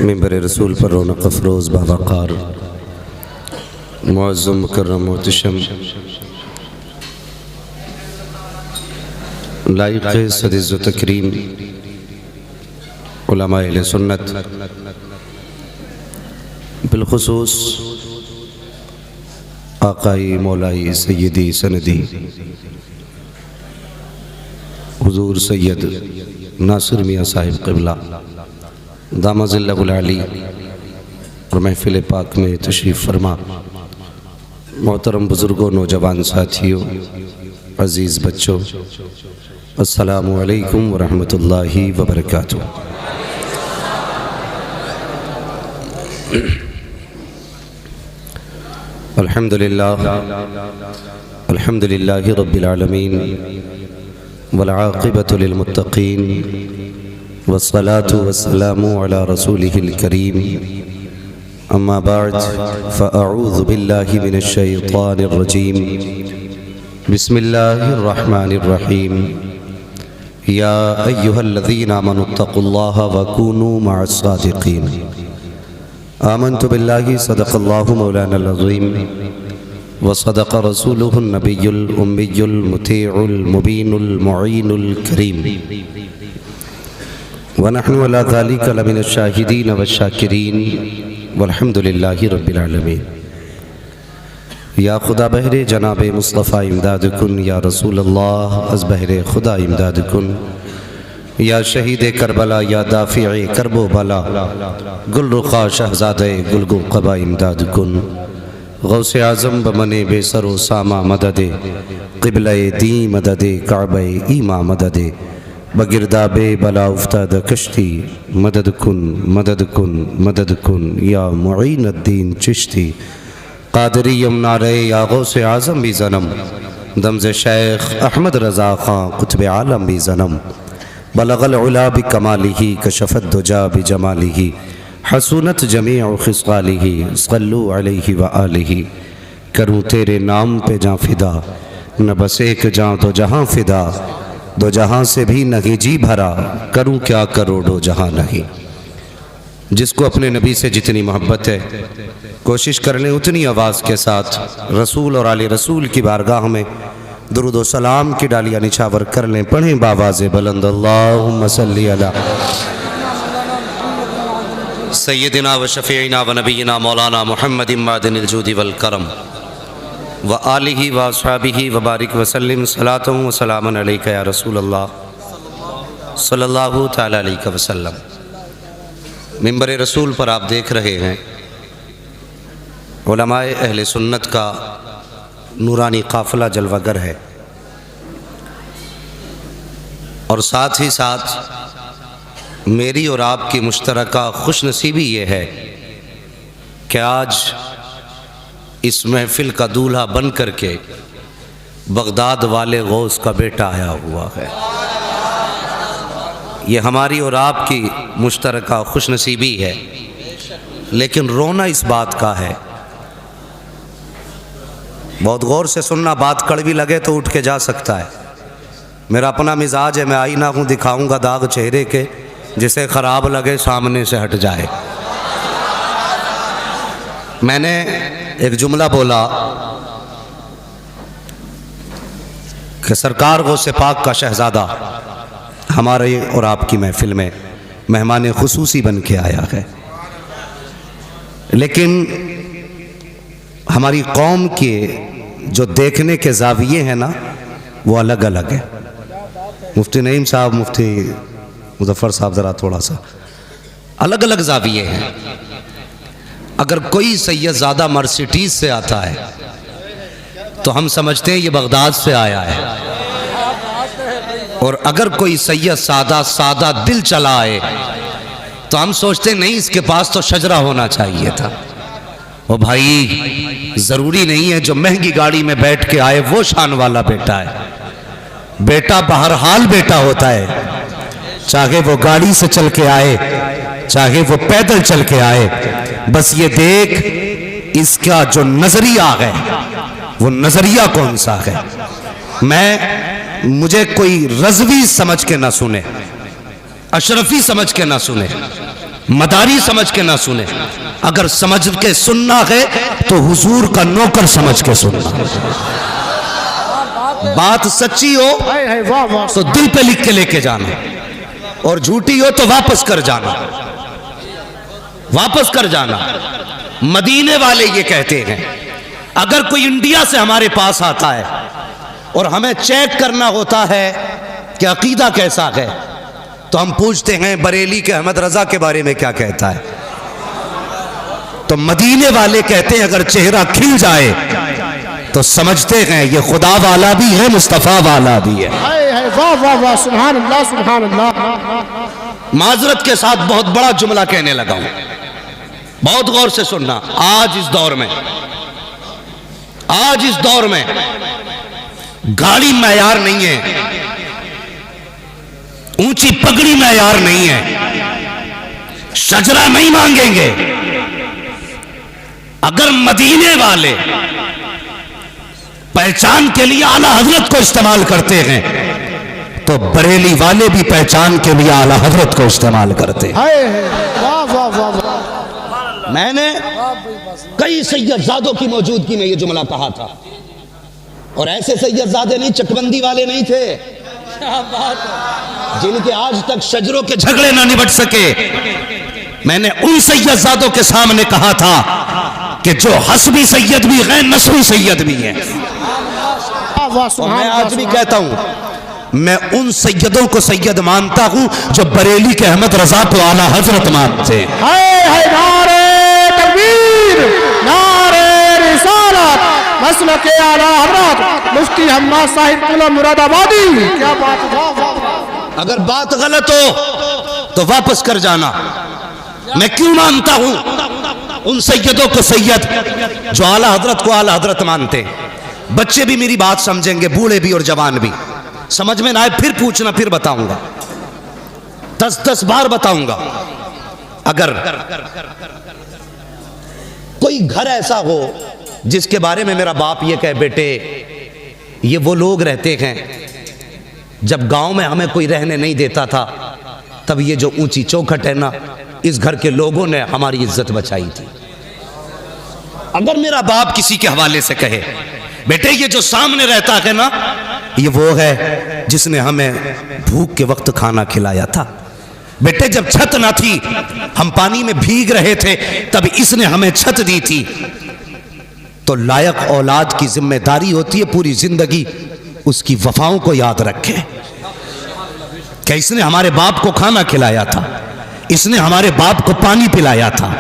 मिंबर रसूल पर रौनक अफरोज़ बावक़ार मुअज़्ज़म मुकर्रम मुहतशम लाइक़ सद-ए-इज़्ज़त व तकरीम उलमाए अहले सुन्नत, बिलखुसूस आक़ाई मौलाई सय्यदी सनदी हुज़ूर सैयद नासिर मियाँ साहिब क़िबला दामज़िल्लहुल आली और महफ़िल पाक में तशरीफ़ फरमा मोहतरम बुज़ुर्गों, नौजवान साथियों, अज़ीज़ बच्चों, अस्सलामु अलैकुम व रहमतुल्लाहि व बरकातुहू। अल्हम्दुलिल्लाहि रब्बिल आलमीन वल आक़िबतु लिल मुत्तक़ीन वस्सलातु वस्सलामु अला रसूलिहिल करीम अम्मा बाद फ़अऊज़ु बिल्लाहि मिनश शैतानिर रजीम बिस्मिल्लाहिर रहमानिर रहीम या अय्युहल्लज़ीना आमनुत्तक़ुल्लाहा व कूनू मअस सादिक़ीन आमन्तु बिल्लाहि सदक़ल्लाहु मौलानल अज़ीम व सदक़ रसूलुहुन नबियुल उम्मियुल मुतीउल मुबीनुल मुईनुल करीम व नहनु अला ज़ालिका लमिनश शाहिदीन व शाकिरीन वल्हम्दुलिल्लाहि रब्बिल आलमीन। या खुदा बहरे जनाब मुस्तफ़ा इमदाद कुन, या रसूल अल्लाह अज़ बहरे खुदा इमदाद कुन, या शहीद करबला, या दाफ़िए करबो बला, गुलरुखा शहज़ादे गुलगु क़बा इमदाद कुन, गौसे आज़म बमने बेसरो सामा मददे, क़िबले दी मददे, काबे ईमा मददे, बगिरदाबे बला उफ्ताद कश्ती, मदद कुन मदद कुन मदद कुन, या मुईनुद्दीन चिश्ती क़ादरी यमुनारे, या गौसे आज़म भी ज़नम, दमज़े शेख अहमद रज़ा ख़ां क़ुत्ब आलम भी ज़नम, बलगल उला बि कमालिही कशफ़त दुजा बि जमालिही, हसूनत जमीअ ख़िसालिही, सल्लु अलैहि व आलिही। करूँ तेरे नाम पे जाँ फ़िदा, न बस एक जाँ तो जहाँ फ़िदा, दो जहाँ से भी नहीं जी भरा, करूँ क्या करोड़ों जहाँ नहीं। जिसको अपने नबी से जितनी मोहब्बत है कोशिश कर लें उतनी आवाज़ के साथ रसूल और आले रसूल की बारगाह में दुरूद व सलाम की डालियाँ निछावर कर लें। पढ़ें बावाज़े बुलंद अल्लाहुम्मा सल्ली अला सय्यदिना व शफ़ीइना व नबीना मौलाना मुहम्मदिन मादिनिल जूदि वल करम व आलिही व अस्हाबिही व बारिक वसल्लिम सलातुन व सलामुन अलैका या रसूल अल्लाह सल्लल्लाहु तआला अलैहि वसल्लम। मिंबर रसूल पर आप देख रहे हैं उलमाए अहले सुन्नत का नूरानी काफ़िला जलवागर है, और साथ ही साथ मेरी और आपकी मुश्तरका खुशनसीबी ये है कि आज इस महफिल का दूल्हा बन करके बगदाद वाले गौस का बेटा आया हुआ है। ये हमारी और आपकी मुश्तरका खुशनसीबी है, लेकिन रोना इस बात का है, बहुत गौर से सुनना, बात कड़वी लगे तो उठ के जा सकता है। मेरा अपना मिजाज है, मैं आईना हूँ, दिखाऊंगा दाग चेहरे के, जिसे ख़राब लगे सामने से हट जाए। मैंने एक जुमला बोला कि सरकार गौसे पाक का शहज़ादा हमारे और आपकी महफिल में मेहमान खुसूसी बन के आया है, लेकिन हमारी कौम के जो देखने के ज़ाविये हैं ना वो अलग अलग है। मुफ्ती नईम साहब, मुफ्ती मुज़फ़्फ़र साहब ज़रा थोड़ा सा अलग अलग ज़ाविये हैं। अगर कोई सैयदज़ादा मर्सिडीज़ से आता है तो हम समझते हैं ये बगदाद से आया है, और अगर कोई सैयद सादा दिल चला आए तो हम सोचते हैं नहीं, इसके पास तो शजरा होना चाहिए था। ओ भाई, ज़रूरी नहीं है जो महंगी गाड़ी में बैठ के आए वो शान वाला बेटा है। बेटा बहरहाल बेटा होता है, चाहे वो गाड़ी से चल के आए, चाहे वो पैदल चल के आए। बस ये देख इसका जो नजरिया है वो नजरिया कौन सा है। मुझे कोई रज़वी समझ के ना सुने, अशरफी समझ के ना सुने, मदारी समझ के ना सुने, अगर समझ के सुनना है तो हुजूर का नौकर समझ के सुनना। बात सच्ची हो तो दिल पे लिख के लेके जाना, और झूठी हो तो वापस कर जाना, वापस कर जाना। मदीने वाले ये कहते हैं, अगर कोई इंडिया से हमारे पास आता है और हमें चेक करना होता है कि अकीदा कैसा है, तो हम पूछते हैं बरेली के अहमद रजा के बारे में क्या कहता है। तो मदीने वाले कहते हैं अगर चेहरा खिल जाए तो समझते हैं ये खुदा वाला भी है, मुस्तफा वाला भी है। वाह वाह वाह, सुभान अल्लाह सुभान अल्लाह। माजरत के साथ बहुत बड़ा जुमला कहने लगा हूं, बहुत गौर से सुनना। आज इस दौर में गाड़ी मैयार नहीं है, ऊंची पगड़ी मैयार नहीं है, शजरा नहीं मांगेंगे। अगर मदीने वाले पहचान के लिए आला हजरत को इस्तेमाल करते हैं तो बरेली वाले भी पहचान के लिए आला हजरत को इस्तेमाल करते हैं। वाह वाह वाह। मैंने कई सैयदजादों की मौजूदगी में यह जुमला कहा था, और ऐसे सैयदजादे नहीं, चकबंदी वाले नहीं थे जिनके आज तक शजरों के झगड़े ना निबट सके। मैंने उन सैयदजादों के सामने कहा था कि जो हस्बी सैयद भी हैं, नस्बी सैयद भी हैं। और मैं आज भी कहता हूं, मैं उन सैयदों को सैयद मानता हूं जो बरेली के अहमद रजा को आला हजरत मानते हैं। नारे तकबीर, नारे रिसालत, मसलक आला हजरत मुफ्ती हम्माद साहिब कुला मुरादाबादी। क्या बात, वाह वाह। अगर बात गलत हो तो वापस कर जाना। मैं क्यों मानता हूं उन सैयदों को सैयद जो आला हजरत को आला हजरत मानते हैं। बच्चे भी मेरी बात समझेंगे, बूढ़े भी और जवान भी। समझ में ना आए फिर पूछना, फिर बताऊंगा, 10 बार बताऊंगा। अगर कोई घर ऐसा हो जिसके बारे में मेरा बाप ये कहे, बेटे ये वो लोग रहते हैं, जब गांव में हमें कोई रहने नहीं देता था तब ये जो ऊंची चौखट है ना, इस घर के लोगों ने हमारी इज्जत बचाई थी। अगर मेरा बाप किसी के हवाले से कहे, बेटे ये जो सामने रहता है ना, ये वो है जिसने हमें भूख के वक्त खाना खिलाया था। बेटे जब छत ना थी, हम पानी में भीग रहे थे, तब इसने हमें छत दी थी। तो लायक औलाद की जिम्मेदारी होती है पूरी जिंदगी उसकी वफाओं को याद रखे। क्या इसने हमारे बाप को खाना खिलाया था, इसने हमारे बाप को पानी पिलाया था।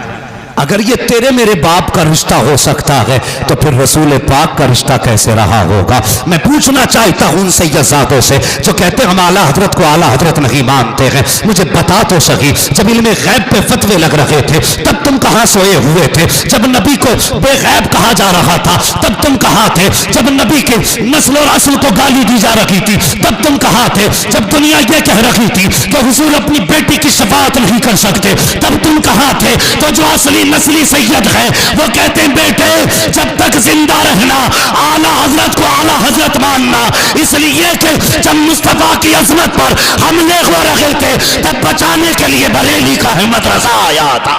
अगर ये तेरे मेरे बाप का रिश्ता हो सकता है तो फिर रसूल पाक का रिश्ता कैसे रहा होगा। मैं पूछना चाहता हूं उन सैयदजादों से जो कहते हैं हम आला हजरत को आला हजरत नहीं मानते हैं, मुझे बता तो सही, जब इल्मे गैब पे फतवे लग रहे थे तब तुम कहां सोए हुए थे? जब नबी को बेगैब कहा जा रहा था तब तुम कहां थे? जब नबी के नस्ल और असल को गाली दी जा रही थी तब तुम कहां थे? जब दुनिया ये कह रही थी कि हुजूर अपनी बेटी की शफाअत नहीं कर सकते तब तुम कहां थे? तो जो असली नस्ली सैयद है वो कहते हैं बेटे जब तक जिंदा रहना आला हजरत को आला हजरत मानना, इसलिए कि जब मुस्तफा की अजमत पर हमले हो रहे थे तब बचाने के लिए बरेली का अहमद रजा आया था।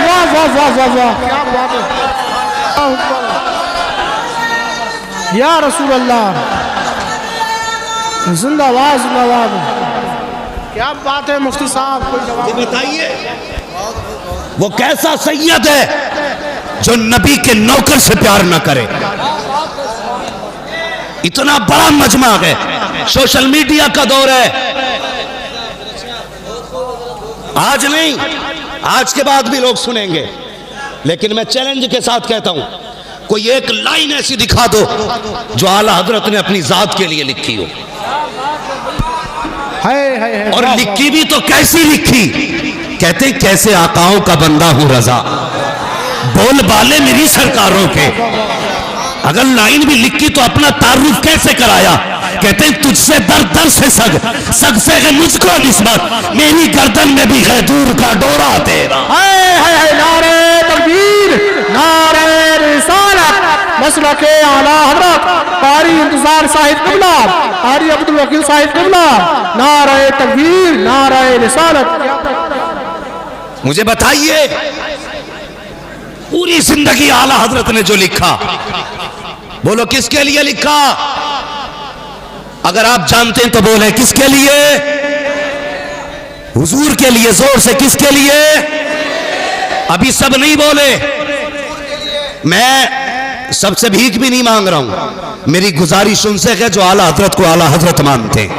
वाह वाह वाह वाह वाह, क्या बात है या रसूल अल्लाह, जिंदाबाद जिंदाबाद। क्या बात है मुफ्ती साहब, कोई जवाब बताइए। वो कैसा सैयद है जो नबी के नौकर से प्यार न करे? इतना बड़ा मजमा है, सोशल मीडिया का दौर है। आज नहीं, आज के बाद भी लोग सुनेंगे, लेकिन मैं चैलेंज के साथ कहता हूं, कोई एक लाइन ऐसी दिखा दो जो आला हजरत ने अपनी जात के लिए लिखी हो। और लिखी भी तो कैसी लिखी? कहते कैसे आकाओं का बंदा हूं रजा, बोल बाले मेरी सरकारों के। अगर लाइन भी लिखी तो अपना तारुफ कैसे कराया? कहते तुझसे दर दर से सग, सग से है मुझको निस्बत, मेरी गर्दन में भी है दूर का डोरा तेरा। नारे तकबीर, नारे रिसालत, मसलके आला हजरत कारी इंतजार साहिब क़िबला, कारी अब्दुल वकील साहिब क़िबला। नारे तकबीर, नारे रिसालत। मुझे बताइए, पूरी जिंदगी आला हजरत ने जो लिखा, बोलो किसके लिए लिखा? अगर आप जानते हैं तो बोले किसके लिए? हुजूर के लिए। जोर से, किसके लिए? अभी सब नहीं बोले। मैं सबसे भीख भी नहीं मांग रहा हूं, मेरी गुजारिश उनसे है जो आला हजरत को आला हजरत मानते हैं।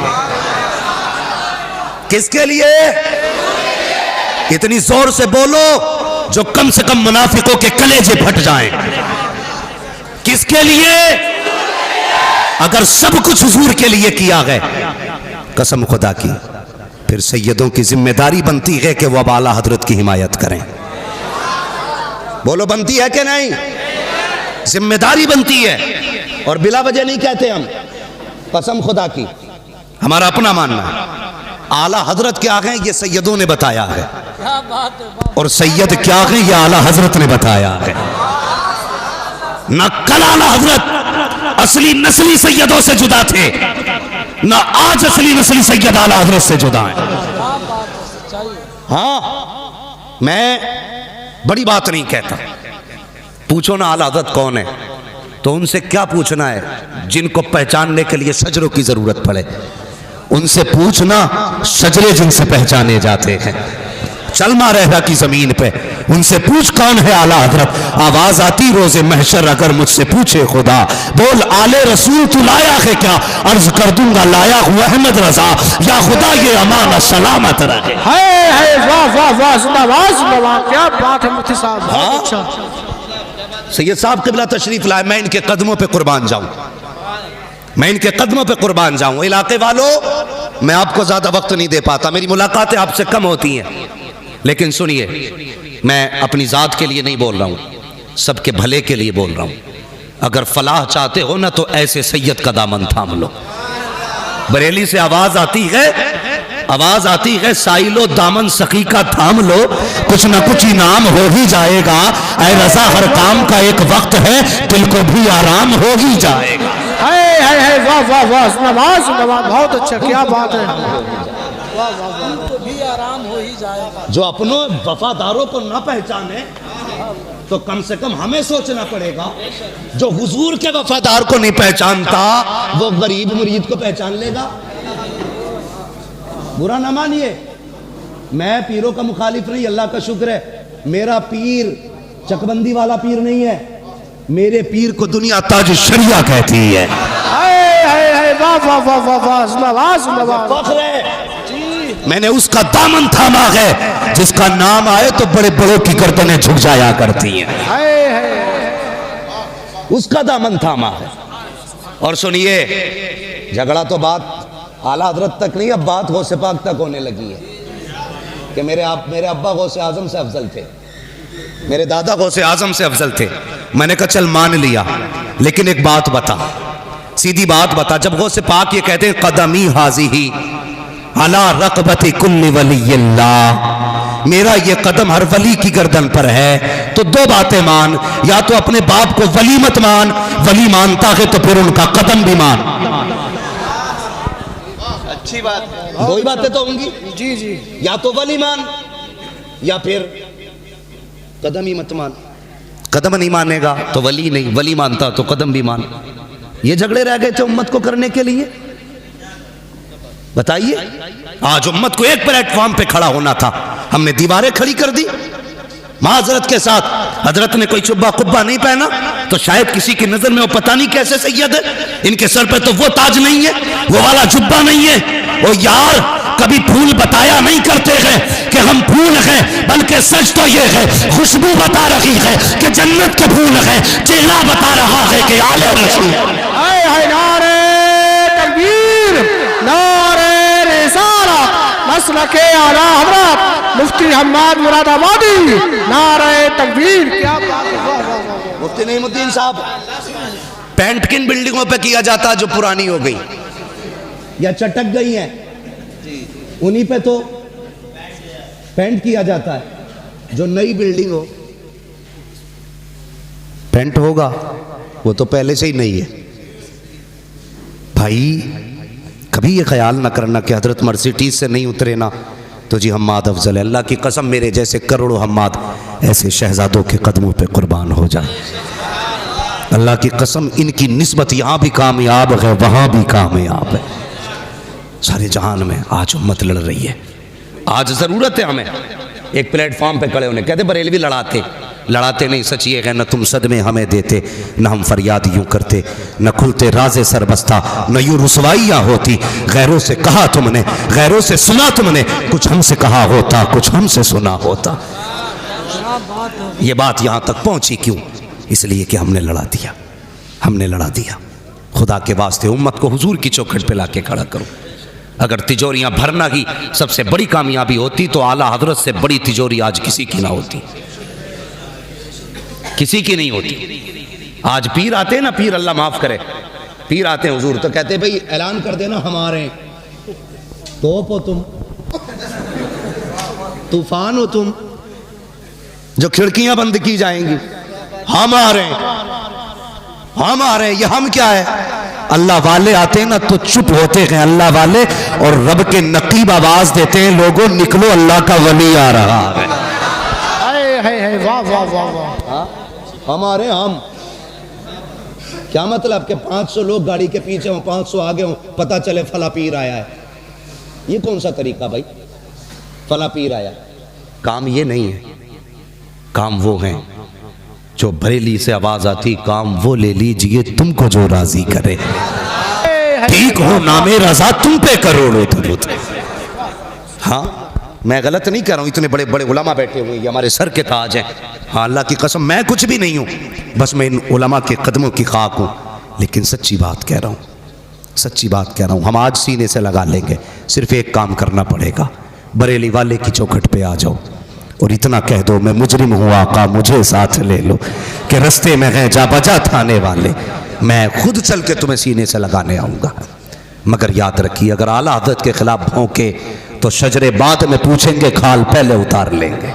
किसके लिए? इतनी जोर से बोलो जो कम से कम मुनाफिकों के कलेजे फट जाएं। किसके लिए? अगर सब कुछ हुजूर के लिए किया गया, कसम खुदा की, फिर सैयदों की जिम्मेदारी बनती है कि वह अब आला हजरत की हिमायत करें। बोलो बनती है कि नहीं? जिम्मेदारी बनती है, और बिला वजह नहीं कहते हम, कसम खुदा की, हमारा अपना मानना है। आला हजरत क्या है ये सैयदों ने बताया है, और सैयद क्या है ये आला हजरत ने बताया है। न कल आला हजरत असली नस्ली सैयदों से जुदा थे, न आज असली नस्ली सैयद आला हजरत से जुदा है। हाँ, मैं बड़ी बात नहीं कहता। पूछो ना आला हजरत कौन है, तो उनसे क्या पूछना है जिनको पहचानने के लिए शजरों की जरूरत पड़े। उनसे पूछना शजरे जिनसे पहचाने जाते हैं, चलमा रहरा की जमीन पे। उनसे पूछ कौन है आला हजरत। आवाज आती रोजे महशर अगर मुझसे पूछे खुदा, बोल आले रसूल तू लाया है क्या? अर्ज कर दूंगा लाया हूं अहमद रजा, या खुदा ये अमान सलामत रहे। है वाह वाह वाह, जिंदाबाद जिंदाबाद, क्या बात है मुफ्ती साहब, बहुत अच्छा। सैयद साहब क़िबला तशरीफ लाए, मैं इनके कदमों पे कुर्बान जाऊं, मैं इनके कदमों पे कुर्बान जाऊं। इलाके वालों, मैं आपको ज्यादा वक्त नहीं दे पाता, मेरी मुलाकातें आपसे कम होती हैं, लेकिन सुनिए, मैं अपनी जात के लिए नहीं बोल रहा हूं, सबके भले के लिए बोल रहा हूं। अगर फलाह चाहते हो ना तो ऐसे सैयद का दामन थाम लो। बरेली से आवाज आती है, आवाज आती है, साइलो दामन सखी का थाम लो, कुछ ना कुछ इनाम हो ही जाएगा। ऐ रजा हर काम का एक वक्त है, दिल को भी आराम हो ही जाएगा। है वाह वाह वाह, जिंदाबाद जिंदाबाद, बहुत अच्छा, क्या बात है। भी आराम हो ही जाएगा। जो अपनों वफादारों को ना पहचाने तो कम से कम हमें सोचना पड़ेगा। जो हुजूर के वफादार को नहीं पहचानता वो गरीब मुरीद को पहचान लेगा। बुरा ना मानिए, मैं पीरों का मुखालिफ नहीं, अल्लाह का शुक्र है, मेरा पीर चकबंदी वाला पीर नहीं है, मेरे पीर को दुनिया ताज शरिया कहती है। वाह वाह वाह वाह वाह, जिंदाबाद जिंदाबाद। मैंने उसका दामन थामा है जिसका नाम आए तो बड़े बड़ों की गर्दनें झुक जाया करती हैं। उसका दामन थामा है। और सुनिए, झगड़ा तो बात आला हजरत तक नहीं, अब बात गौसे पाक तक होने लगी है कि मेरे अब्बा गौसे आजम से अफजल थे, मेरे दादा गौसे आजम से अफजल थे। मैंने कहा चल मान लिया, लेकिन एक बात बता, सीधी बात बता, जब गौसे पाक ये कहते हैं कदमी हाज़िही अला रक़बती कुल्ली वलिय्यिल्लाह, मेरा ये कदम हर वली की गर्दन पर है, तो दो बातें मान, या तो अपने बाप को वली मत मान, वली मानता है तो फिर उनका कदम भी मान। अच्छी बात है, दो ही बातें तो होंगी। जी जी, या तो वली मान या फिर कदम ही मत मान। कदम नहीं मानेगा तो वली नहीं, वली मानता तो कदम भी मान। ये झगड़े रह गए थे उम्मत को करने के लिए। बताइए, आज उम्मत को एक प्लेटफॉर्म पे खड़ा होना था, हमने दीवारें खड़ी कर दी। माजरत के साथ हजरत ने कोई चुब्बा कुब्बा नहीं पहना तो शायद किसी की नजर में वो पता नहीं कैसे सैयद है, इनके सर पे तो वो ताज नहीं है, वो वाला जुब्बा नहीं है। ओ यार, कभी फूल बताया नहीं करते हैं कि हम फूल हैं, बल्कि सच तो ये है, खुशबू बता रही है कि जन्नत के फूल हैं, चेहरा बता रहा है कि आले रसूल। नारे तकबीर, नारे रिसालत, मसलके आला हज़रत मुफ्ती हम्माद मुरादाबादी, नारे तकबीर, क्या बात है। मुफ्ती नईमुद्दीन साहब, पेंट किन बिल्डिंगों पे किया जाता है जो पुरानी हो गई या चटक गई हैं, उन्हीं पे तो पेंट किया जाता है। जो नई बिल्डिंग हो पेंट होगा वो तो पहले से ही नहीं है। भाई कभी ये ख्याल ना करना कि हजरत मर्सिडीज से नहीं उतरे ना तो जी हम्माद अफजल है। अल्लाह की कसम, मेरे जैसे करोड़ों हम्माद ऐसे शहजादों के कदमों पे कुर्बान हो जाए। अल्लाह की कसम, इनकी निस्बत यहाँ भी कामयाब है, वहाँ भी कामयाब है। सारे जहान में आज उम्मत लड़ रही है। आज ज़रूरत है हमें एक प्लेटफॉर्म पे खड़े होने। कहते बरेलवी लड़ाते नहीं, सच ये है, न तुम सदमे हमें देते, न हम फरियाद यूं करते, न खुलते राज़े सर बस्ता, न यूं रुसवाइयाँ होती। गैरों से कहा तुमने, गैरों से सुना तुमने, कुछ हमसे कहा होता, कुछ हमसे सुना होता। ये बात यहाँ तक पहुँची क्यों? इसलिए कि हमने लड़ा दिया। खुदा के वास्ते उम्मत को हुजूर की चौखट पे लाके खड़ा करो। अगर तिजोरियाँ भरना ही सबसे बड़ी कामयाबी होती तो आला हजरत से बड़ी तिजोरी आज किसी की ना होती, किसी की नहीं होती। आज पीर आते हैं ना, पीर अल्लाह माफ करे, पीर आते हैं हुजूर तो कहते हैं भाई ऐलान कर देना हमारे, तोप हो तुम, तूफान हो तुम, जो खिड़कियां बंद की जाएंगी, हमारे ये हम क्या है? अल्लाह वाले आते हैं ना तो चुप होते हैं अल्लाह वाले, और रब के नकीब आवाज देते हैं, लोगों निकलो अल्लाह का वली आ रहा है। वाह वाह वाह वाह। हमारे हम क्या मतलब कि 500 लोग गाड़ी के पीछे हों, 500 आगे हों, पता चले फला पीर आया है। ये कौन सा तरीका भाई? फला पीर आया। काम ये नहीं है, काम वो है जो बरेली से आवाज आती, काम वो ले लीजिए तुमको जो राजी करे, ठीक हो नामे रजा तुम पे करोड़ों दुरूद। हाँ, मैं गलत नहीं कह रहा हूँ, इतने बड़े बड़े उलमा बैठे हुए, ये हमारे सर के ताज हैं। हाँ, अल्लाह की कसम मैं कुछ भी नहीं हूँ, बस मैं इन उलमा के कदमों की खाक हूँ। लेकिन सच्ची बात कह रहा हूँ, हम आज सीने से लगा लेंगे। सिर्फ एक काम करना पड़ेगा, बरेली वाले की चौखट पे आ जाओ और इतना कह दो, मैं मुजरिम हूँ आका मुझे साथ ले लो, कि रस्ते में है जा बजा थाने वाले, मैं खुद चल के तुम्हें सीने से लगाने आऊँगा। मगर याद रखिए, अगर आला हज़रत के खिलाफ भौंके तो शजरे बाद में पूछेंगे, खाल पहले उतार लेंगे।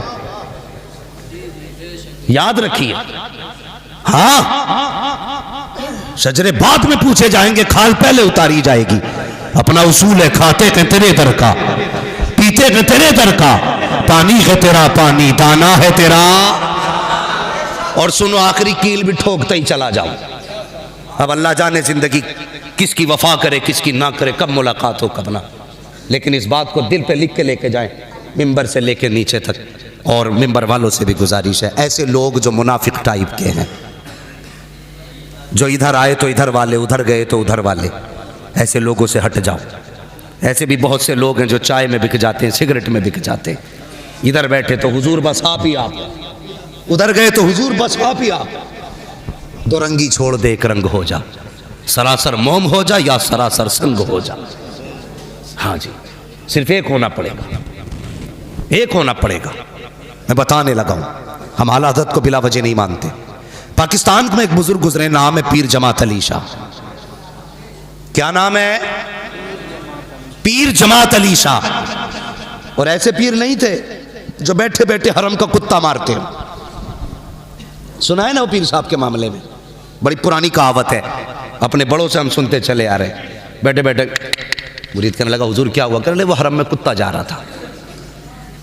याद रखिए, हाँ, शजरे बाद में पूछे जाएंगे, खाल पहले उतारी जाएगी। अपना उसूल है, खाते हैं तेरे दर का, पीते हैं तेरे दर का, पानी है तेरा पानी, दाना है तेरा। और सुनो, आखिरी कील भी ठोकते ही चला जाओ। अब अल्लाह जाने जिंदगी किसकी वफा करे किसकी ना करे, कब मुलाकात हो कब ना। लेकिन इस बात को दिल पे लिख के लेके जाएं, मिंबर से लेके नीचे तक। और मिंबर वालों से भी गुजारिश है, ऐसे लोग जो मुनाफिक टाइप के हैं, जो इधर आए तो इधर वाले, उधर गए तो उधर वाले, ऐसे लोगों से हट जाओ। ऐसे भी बहुत से लोग हैं जो चाय में बिक जाते हैं, सिगरेट में बिक जाते हैं। इधर बैठे तो हुजूर बस आप ही आप, उधर गए तो हुजूर बस आप ही आप। दो रंगी छोड़ दे एक रंग हो जा, सरासर मोम हो जा या सरासर संग हो जा। हाँ जी, सिर्फ एक होना पड़ेगा, एक होना पड़ेगा। मैं बताने लगा हूं, हम आला हज़रत को बिला वजह नहीं मानते। पाकिस्तान में एक बुजुर्ग गुजरे, नाम है पीर जमात अली शाह। क्या नाम है? पीर जमात अली शाह। और ऐसे पीर नहीं थे जो बैठे बैठे हरम का कुत्ता मारते हो। सुना है ना वो पीर साहब के मामले में, बड़ी पुरानी कहावत है, अपने बड़ों से हम सुनते चले आ रहे। बैठे बैठे मुरीद कहने लगा, हुजूर क्या हुआ? कहने लगे, वो हरम में कुत्ता जा रहा था।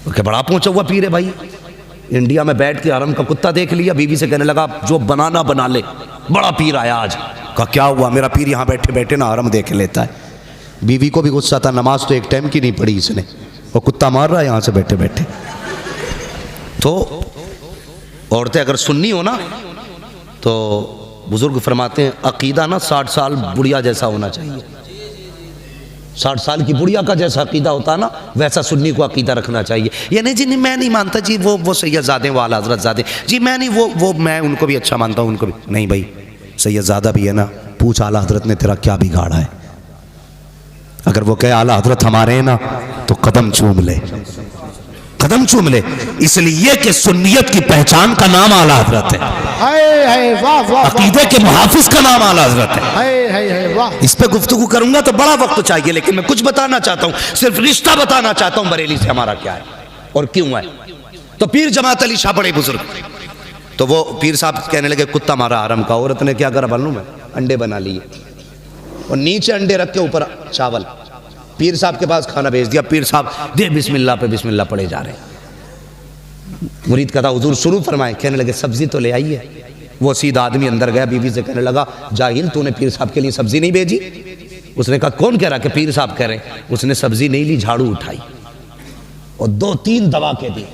क्या बड़ा पहुंचा हुआ पीर है भाई, इंडिया में बैठ के हरम का कुत्ता देख लिया। बीवी से कहने लगा, जो बनाना बना ले, बड़ा पीर आया आज। कहा क्या हुआ? मेरा पीर यहाँ बैठे बैठे ना हरम देख लेता है। बीवी को भी गुस्सा था, नमाज तो एक टाइम की नहीं पढ़ी इसने, वो कुत्ता मार रहा है यहाँ से बैठे बैठे। तो औरतें अगर सुन्नी हो ना, तो बुजुर्ग फरमाते हैं, अकीदा ना 60 साल बुढ़िया जैसा होना चाहिए। 60 साल की बुढ़िया का जैसा अकीदा होता है ना, वैसा सुन्नी को अकीदा रखना चाहिए। ये नहीं जी, नहीं मैं नहीं मानता जी, वो सैयदजादे, वो आला हज़रत ज़ादे जी, मैं नहीं, वो मैं उनको भी अच्छा मानता हूँ, उनको भी नहीं। भाई सैयदजादा भी है ना, पूछ आला हज़रत ने तेरा क्या बिगाड़ा है। अगर वो कहे आला हज़रत हमारे हैं ना, तो कदम चूम ले, कदम चूम ले। इसलिए कि सुन्नियत की पहचान का नाम आला हज़रत है, अकीदे के मुहाफिज का नाम आला हज़रत है। इस पे गुफ्तगू करूंगा तो बड़ा वक्त चाहिए, लेकिन मैं कुछ बताना चाहता हूं, सिर्फ रिश्ता बताना चाहता हूं बरेली से हमारा क्या है और क्यों है। तो पीर जमात अली शाह बड़े बुजुर्ग, तो वो पीर साहब कहने लगे, कुत्ता मारा हरम का। औरत ने क्या करा मालूम है? अंडे बना लिए और नीचे अंडे रख के ऊपर चावल। पीर साहब के पास खाना भेज दिया, पीर साहब दे बिस्मिल्लाह पे बिस्मिल्लाह पढ़े जा रहे हैं। मुरीद कहता हुजूर शुरू फरमाए, कहने लगे सब्जी तो ले आइए। वो सीधा आदमी अंदर गया, बीवी से कहने लगा जाहिल तूने पीर साहब के लिए सब्जी नहीं भेजी? उसने कहा कौन कह रहा कि पीर साहब कह रहे? उसने सब्जी नहीं ली, झाड़ू उठाई और 2-3 दबा के दी।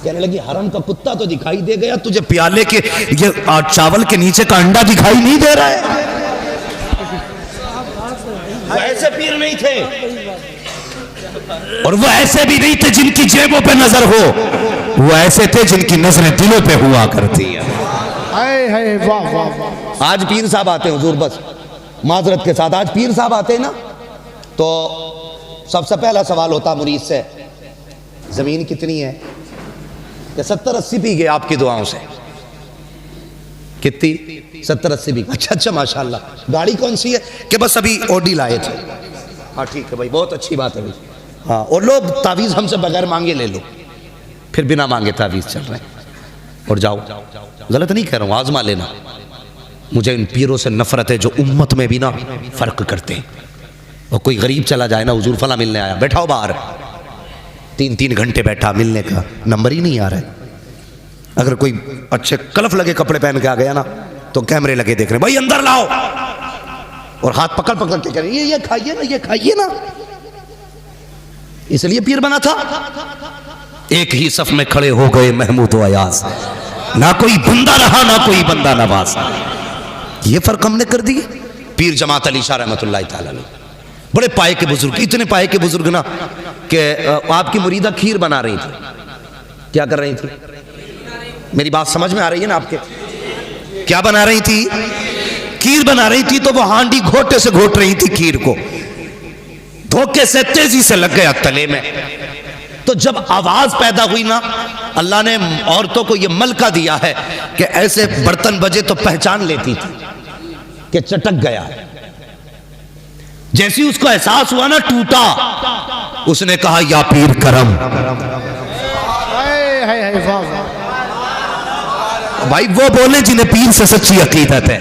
कहने लगी हरम का कुत्ता तो दिखाई दे गया, तुझे प्याले के ये चावल के नीचे का अंडा दिखाई नहीं दे रहा है? वो ऐसे पीर नहीं थे, और वो ऐसे भी नहीं थे जिनकी जेबों पे नजर हो, वो ऐसे थे जिनकी नजरें दिलों पे हुआ करती है। वाह वाह। आज पीर साहब आते हैं हुजूर, बस माजरत के साथ आज पीर साहब आते हैं ना, तो सबसे पहला सवाल होता मुरीद से, जमीन कितनी है? कि 70-80 पी गए आपकी दुआओं से। कितनी? 70-80 पी। अच्छा माशाल्लाह। गाड़ी कौन सी है? कि बस अभी ऑडी लाए थे। हाँ ठीक है भाई, बहुत अच्छी बात है भाई। हाँ, और लोग तावीज़ हमसे बगैर मांगे ले लो, फिर बिना मांगे तावीज़ चल रहे हैं। और जाओ, गलत नहीं कह रहा हूँ, आजमा लेना। मुझे इन पीरों से नफरत है जो उम्मत में भी ना फ़र्क करते हैं। और कोई गरीब चला जाए ना, हुजूर फला मिलने आया, बैठाओ बाहर, 3-3 घंटे बैठा, मिलने का नंबर ही नहीं आ रहा है। अगर कोई अच्छे कलफ लगे कपड़े पहन के आ गया ना, तो कैमरे लगे देख रहे, भाई अंदर लाओ, और हाथ पकड़ पकड़ के कह रहे ये खाइए ना, ये खाइए ना। इसलिए पीर बना था। एक ही सफ में खड़े हो गए महमूद व अयाज, ना कोई बंदा रहा ना कोई बंदा नवाज। ये फर्क हमने कर दिए। पीर जमात अली शाह रहमतुल्लाह तआला अलैह बड़े पाए के बुजुर्ग, इतने पाए के बुजुर्ग ना कि आपकी मुरीदा खीर बना रही थी। क्या कर रही थी? मेरी बात समझ में आ रही है ना आपके? क्या बना रही थी? खीर बना रही थी। तो वो हांडी घोटे से घोट रही थी खीर को, धोखे से तेजी से लग गया तले में। तो जब आवाज पैदा हुई ना, अल्लाह ने औरतों को यह मलका दिया है कि ऐसे बर्तन बजे तो पहचान लेती थी कि चटक गया है। जैसे उसको एहसास हुआ ना, टूटा, उसने कहा या पीर करम। भाई वो बोले जिन्हें पीर से सच्ची अकीदत है।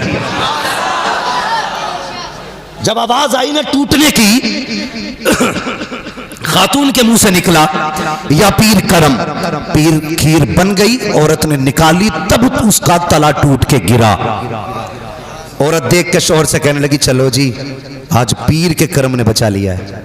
जब आवाज आई ना टूटने की, खातून के मुंह से निकला या पीर करम। पीर खीर बन गई, औरत ने निकाली, तब उसका तला टूट के गिरा। औरत देख के शोहर से कहने लगी चलो जी, आज पीर के करम ने बचा लिया है,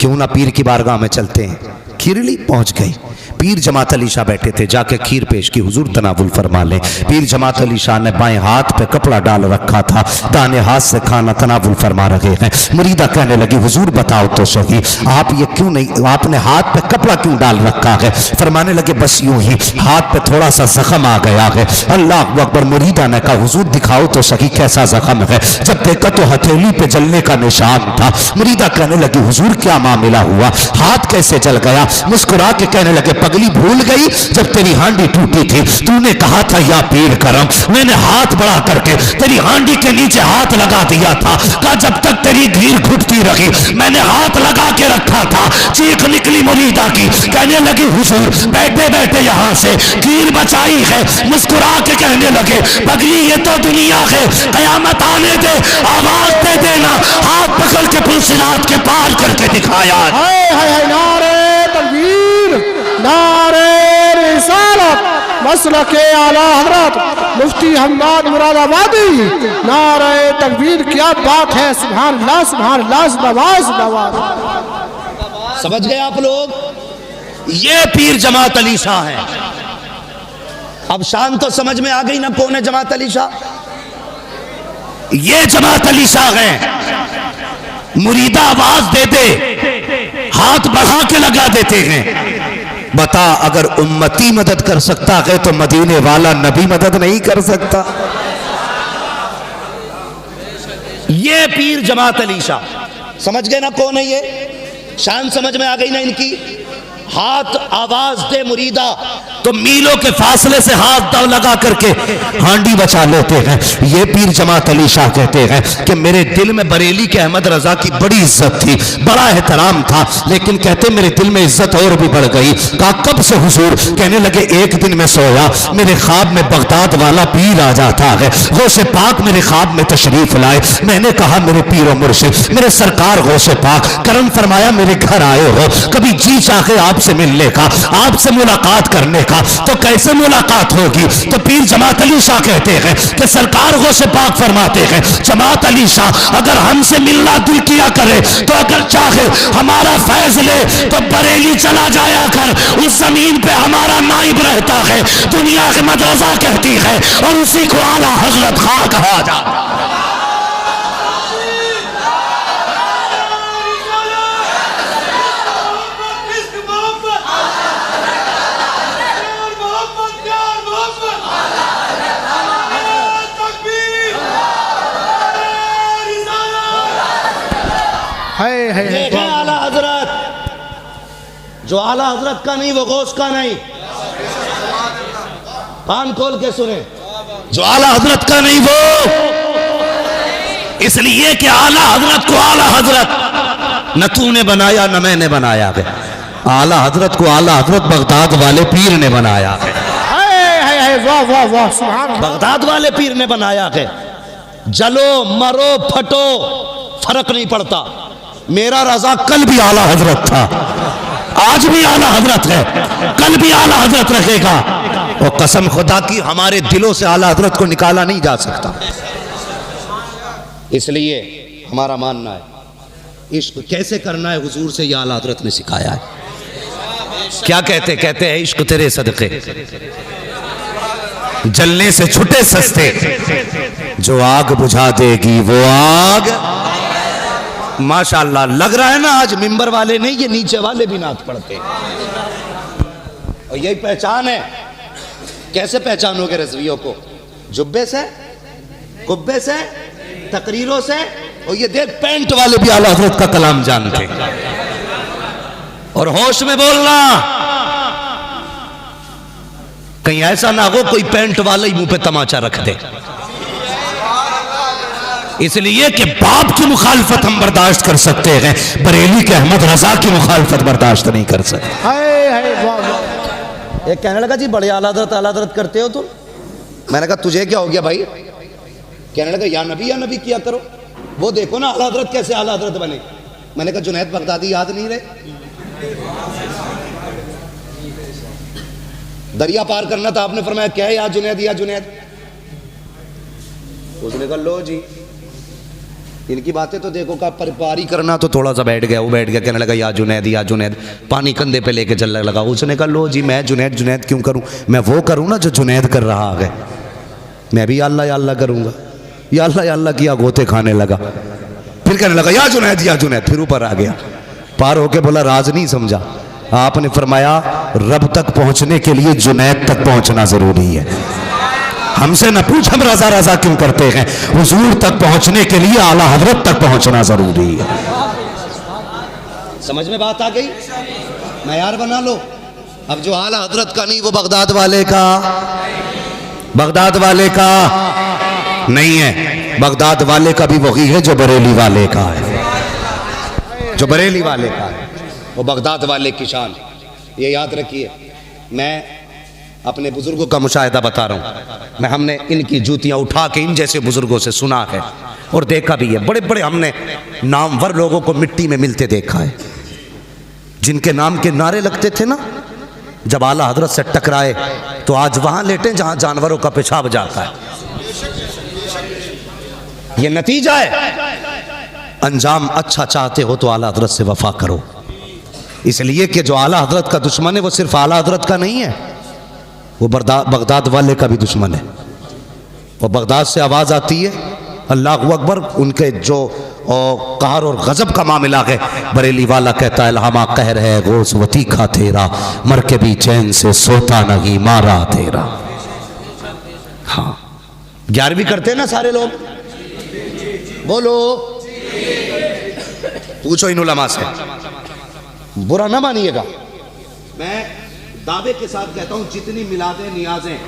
क्यों ना पीर की बारगाह में चलते हैं। खीरली पहुंच गई। पीर जमात अली शाह बैठे थे, जाके खीर पेश की, हुजूर तनावुल फरमा लें। पीर जमात अली शाह ने बाएं हाथ पे कपड़ा डाल रखा था, दाने हाथ से खाना तनावुल फरमा रहे हैं। मुरीदा कहने लगी हुजूर बताओ तो सही, आप ये क्यों नहीं, आपने हाथ पे कपड़ा क्यों डाल रखा है? फरमाने लगे बस यूं ही, हाथ पे थोड़ा सा जख्म आ गया है। अल्लाह अकबर। मुरीदा ने कहा हुजूर दिखाओ तो सही कैसा जख्म है। जब देखा तो हथेली पे जलने का निशान था। मुरीदा कहने लगी हुजूर क्या मामला हुआ, हाथ कैसे जल गया? मुस्कुरा के कहने लगे पगली भूल गई जब तेरी हांडी टूटी थी, तूने कहा था या पीर करम, मैंने हाथ बढ़ा करके तेरी हांडी के नीचे हाथ लगा दिया था। कहा जब तक तेरी घीर घुटती रही मैंने हाथ लगा के रखा था। चीख निकली मुरीदा की, कहने लगी हुजूर बैठे बैठे यहाँ से घीर बचाई है। मुस्कुरा के कहने लगे पगली ये तो दुनिया है, कयामत आने दे आवाज दे देना। हाथ पकड़ के पुलसिरात के पार करके दिखाया। नारे तकबीर, नारे रिसालत, मसलके आला हजरत मुफ्ती हम्माद मुरादाबादी, नारे तकबीर। क्या बात है, सुभान अल्लाह, सुभान अल्लाह, जिंदाबाद जिंदाबाद। समझ गए आप लोग? ये पीर जमात अली शाह है। अब शान तो समझ में आ गई ना कौन है जमात अली शाह? ये जमात अली शाह है। मुरीदा आवाज दे दे, हाथ बढ़ा के लगा देते हैं। बता अगर उम्मती मदद कर सकता है तो मदीने वाला नबी मदद नहीं कर सकता? ये पीर जमात अली शाह। समझ गए ना कौन है ये? शान समझ में आ गई ना इनकी? हाथ आवाज दे मुरीदा तो मीलों के फासले से हाथ दाव लगा करके हांडी बचा लेते हैं। ये पीर जमात अली शाह कहते हैं कि मेरे दिल में बरेली के अहमद रजा की बड़ी इज्जत थी, बड़ा एहतराम था, लेकिन कहते मेरे दिल में इज्जत और भी बढ़ गई। कहा कब से हुजूर? कहने लगे एक दिन मैं सोया, मेरे ख्वाब में बगदाद वाला पीर आ जाता है, गौसे पाक मेरे ख्वाब में तशरीफ लाए। मैंने कहा मेरे पीर और मुर्शिद, मेरे सरकार गौसे पाक, करम फरमाया मेरे घर आए हो, कभी जी चाहे आपसे मिलने का, आपसे मुलाकात करने का, तो कैसे मुलाकात होगी? तो पीर जमात अली शाह कहते हैं कि सरकार गौसे पाक फरमाते हैं, जमात अली शाह अगर हमसे मिलना दिल किया करे तो अगर चाहे हमारा फैज ले तो बरेली चला जाया कर, उस जमीन पे हमारा नाइब रहता है, दुनिया की मदरसा कहती है, और उसी को आला हजरत खां कहा जाता है। देखें आला हजरत, जो आला हजरत का नहीं वो गौस का नहीं, कान खोल के सुने, जो आला हजरत का नहीं वो, इसलिए कि आला हजरत को आला हजरत न तूने बनाया न मैंने बनाया है, आला हजरत को आला हजरत बगदाद वाले पीर ने बनाया है। वाह वाह वाह, सुभान अल्लाह। बगदाद वाले पीर ने बनाया है। जलो मरो फटो फर्क नहीं पड़ता, मेरा रजा कल भी आला हजरत था, आज भी आला हजरत है, कल भी आला हजरत रहेगा, और कसम खुदा की हमारे दिलों से आला हजरत को निकाला नहीं जा सकता। इसलिए हमारा मानना है इश्क कैसे करना है, हुजूर से यह आला हजरत ने सिखाया है। क्या कहते? कहते हैं इश्क तेरे सदके जलने से छुटे सस्ते, जो आग बुझा देगी वो आग। माशाअल्लाह, लग रहा है ना आज मिंबर वाले नहीं, ये नीचे वाले भी नात पढ़ते, और यही पहचान है। कैसे पहचानोगे रज़वियों को? जुब्बे से, कुब्बे से, तकरीरों से, और ये देख पैंट वाले भी आला हज़रत का कलाम जानते, और होश में बोलना, कहीं ऐसा ना हो कोई पैंट वाले ही मुंह पे तमाचा रख दे। इसलिए कि बाप की मुखालफत हम बर्दाश्त कर सकते हैं, बरेली के अहमद रजा की मुखालफत बर्दाश्त नहीं कर सकते। एक कहने लगा जी बड़े आला हज़रत करते हो तुम। मैंने कहा तुझे क्या हो गया भाई? कहने लगा या नबी किया करो, वो देखो ना आला हज़रत कैसे आला हज़रत बने। मैंने कहा जुनैद बगदादी याद नहीं रहे? दरिया पार करना था, आपने फरमाया क्या है या जुनैद या जुनैद। उसने कहा लो जी इनकी बातें तो देखो, का पारी करना तो थोड़ा सा बैठ गया, वो बैठ गया, कहने लगा या जुनैद, पानी कंधे पे लेके चलने लगा। उसने कहा लो जी मैं जुनैद क्यों करूं, मैं वो करूं ना जो जुनैद कर रहा है, मैं भी अल्लाह करूंगा। या अल्लाह किया, गोते खाने लगा, फिर कहने लगा या जुनैद, फिर ऊपर आ गया, पार होके बोला राज नहीं समझा। आपने फरमाया रब तक पहुंचने के लिए जुनैद तक पहुंचना जरूरी है। हमसे न पूछ हम रजा क्यों करते हैं, हुजूर तक पहुंचने के लिए आला हजरत तक पहुंचना जरूरी है। समझ में बात आ गई? मयार बना लो। अब जो आला हजरत का नहीं वो बगदाद वाले का नहीं है, बगदाद वाले का भी वही है जो बरेली वाले का है, जो बरेली वाले का है वो बगदाद वाले की शान। ये याद रखिए, मैं अपने बुजुर्गों का मुशाहिदा बता रहा हूँ। मैं हमने इनकी जूतियाँ उठा के इन जैसे बुजुर्गों से सुना है और देखा भी है। बड़े बड़े हमने नामवर लोगों को मिट्टी में मिलते देखा है, जिनके नाम के नारे लगते थे ना, जब आला हजरत से टकराए तो आज वहाँ लेटे जहाँ जानवरों का पेशाब जाता है। ये नतीजा है। अंजाम अच्छा चाहते हो तो आला हजरत से वफा करो, इसलिए कि जो आला हजरत का दुश्मन है वो सिर्फ आला हजरत का नहीं है, वो बगदाद वाले का भी दुश्मन है। वो बगदाद से आवाज़ आती है अल्लाहु अकबर, उनके जो कहर और गजब का मामला है, बरेली वाला कहता है लहमा कहर है गोस वती खा तेरा, मर के भी चैन से सोता नहीं मारा तेरा। हाँ 11वीं करते ना सारे लोग, बोलो पूछो इन उलमा से, बुरा ना मानिएगा। मैं दावे के साथ कहता हूँ जितनी मिलादें नियाजें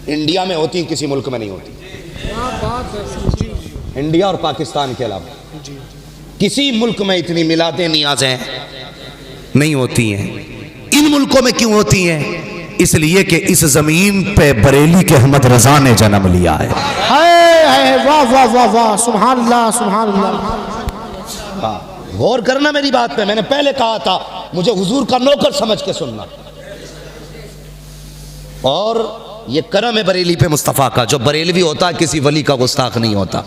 इंडिया में होती किसी मुल्क में नहीं होती, इंडिया और पाकिस्तान के अलावा किसी मुल्क में इतनी मिलादें नियाजें नहीं होती हैं। इन मुल्कों में क्यों होती हैं? इसलिए कि इस जमीन पे बरेली के अहमद रजा ने जन्म लिया है। वाह वाह वाह वाह, सुभान अल्लाह सुभान अल्लाह। गौर करना मेरी बात पे, मैंने पहले कहा था मुझे हुजूर का नौकर समझ के सुनना। और ये करम है बरेली पे मुस्तफ़ा का, जो बरेलवी होता है किसी वली का गुस्ताख नहीं होता।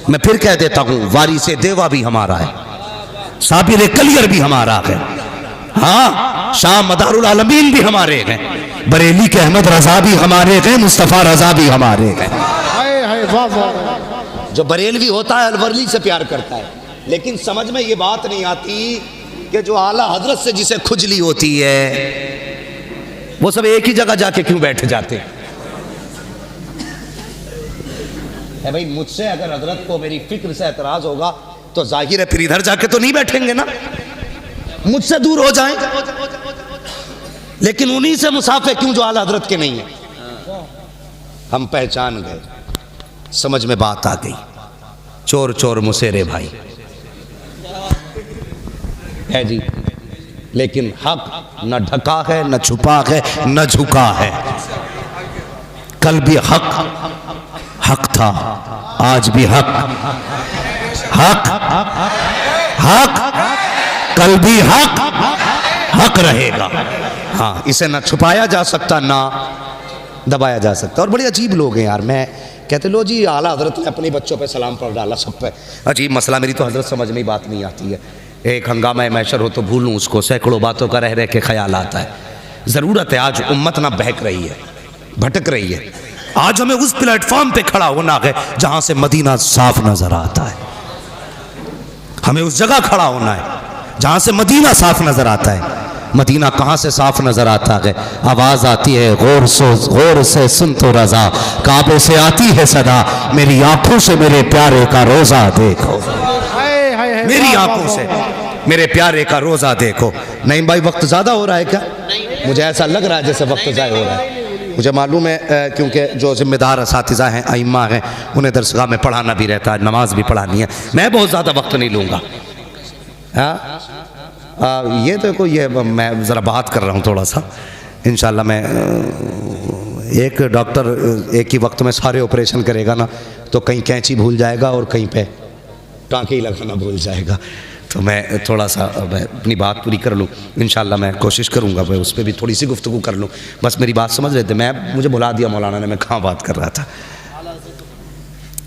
मैं फिर कह देता हूँ, वारिसे देवा भी हमारा है, साबिर कलियर भी हमारा है, हाँ शाह मदारुल आलमीन भी हमारे हैं, बरेली के अहमद रजा भी हमारे हैं, मुस्तफ़ा रजा भी हमारे हैं। जो बरेलवी होता है अलवरली से प्यार करता है, लेकिन समझ में ये बात नहीं आती कि जो आला हजरत से जिसे खुजली होती है वो सब एक ही जगह जाके क्यों बैठ जाते हैं? भाई मुझसे अगर हजरत को मेरी फिक्र से एतराज होगा तो जाहिर है फिर इधर जाके तो नहीं बैठेंगे ना, मुझसे दूर हो जाएं। लेकिन उन्हीं से मुसाफे क्यों जो आला हजरत के नहीं है। हम पहचान गए, समझ में बात आ गई। चोर चोर मुसेरे भाई है जी, लेकिन हक न ढका है, न छुपा है, न झुका है। कल भी हक हक था, आज भी हक हक हक, कल भी हक हक रहेगा। हाँ, इसे ना छुपाया जा सकता ना दबाया जा सकता। और बड़े अजीब लोग हैं यार। मैं कहते लो जी आला हजरत ने अपने बच्चों पे सलाम पढ़ डाला सब पे। अजीब मसला, मेरी तो हजरत समझ में बात नहीं आती है। एक हंगामा मैशर हो तो भूलूं उसको, सैकड़ों बातों का रह रह के ख्याल आता है। ज़रूरत है आज उम्मत ना बहक रही है, भटक रही है। आज हमें उस प्लेटफॉर्म पे खड़ा होना है जहां से मदीना साफ नजर आता है। हमें उस जगह खड़ा होना है जहां से मदीना साफ नजर आता है। मदीना कहाँ से साफ नजर आता है? आवाज आती है गौर से सुन तो रजा, काबे से आती है सदा, मेरी आंखों से मेरे प्यारे का रोजा देखो, मेरी आंखों से मेरे प्यारे का रोजा देखो। नहीं भाई वक्त ज्यादा हो रहा है क्या? मुझे ऐसा लग रहा है जैसे वक्त ज़ाया हो रहा है। मुझे मालूम है क्योंकि जो जिम्मेदार असातिज़ा हैं, अइम्मा हैं, उन्हें दरसगाह में पढ़ाना भी रहता है, नमाज भी पढ़ानी है। मैं बहुत ज़्यादा वक्त नहीं लूँगा। ये देखो, ये मैं ज़रा बात कर रहा हूँ थोड़ा सा। इंशाल्लाह मैं एक डॉक्टर एक ही वक्त में सारे ऑपरेशन करेगा ना तो कहीं कैंची भूल जाएगा और कहीं पे टाँके ही लगाना भूल जाएगा। तो मैं थोड़ा सा अपनी बात पूरी कर लूँ। इंशाल्लाह मैं कोशिश करूँगा मैं उस पर भी थोड़ी सी गुफ्तगू कर लूँ। बस मेरी बात समझ रहे थे। मुझे बुला दिया मौलाना ने, मैं कहाँ बात कर रहा था।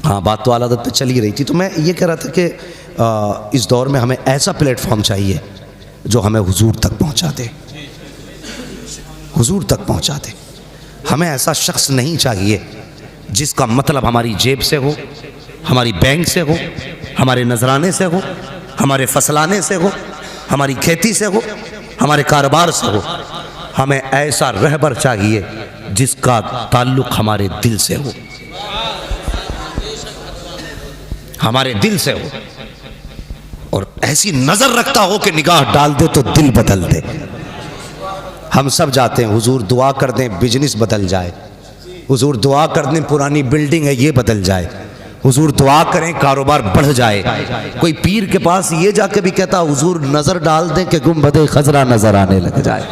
हाँ, बात तो आला हज़रत पे चल ही रही थी। तो मैं ये कह रहा था कि इस दौर में हमें ऐसा प्लेटफॉर्म चाहिए जो हमें हुजूर तक पहुँचा दे, हुजूर तक पहुँचा दे। हमें ऐसा शख्स नहीं चाहिए जिसका मतलब हमारी जेब से हो, हमारी बैंक से हो, हमारे नजराने से हो, हमारे फसलाने से हो, हमारी खेती से हो, हमारे कारोबार से हो। हमें ऐसा रहबर चाहिए जिसका ताल्लुक़ हमारे दिल से हो, हमारे दिल से हो, और ऐसी नज़र रखता हो कि निगाह डाल दे तो दिल बदल दे। हम सब जाते हैं, हुजूर दुआ कर दें बिजनेस बदल जाए, हुजूर दुआ कर दें पुरानी बिल्डिंग है ये बदल जाए, हुजूर दुआ करें कारोबार बढ़ जाए। कोई पीर के पास ये जाके भी कहता हुजूर नज़र डाल दें कि गुंबदे खजरा नजर आने लग जाए।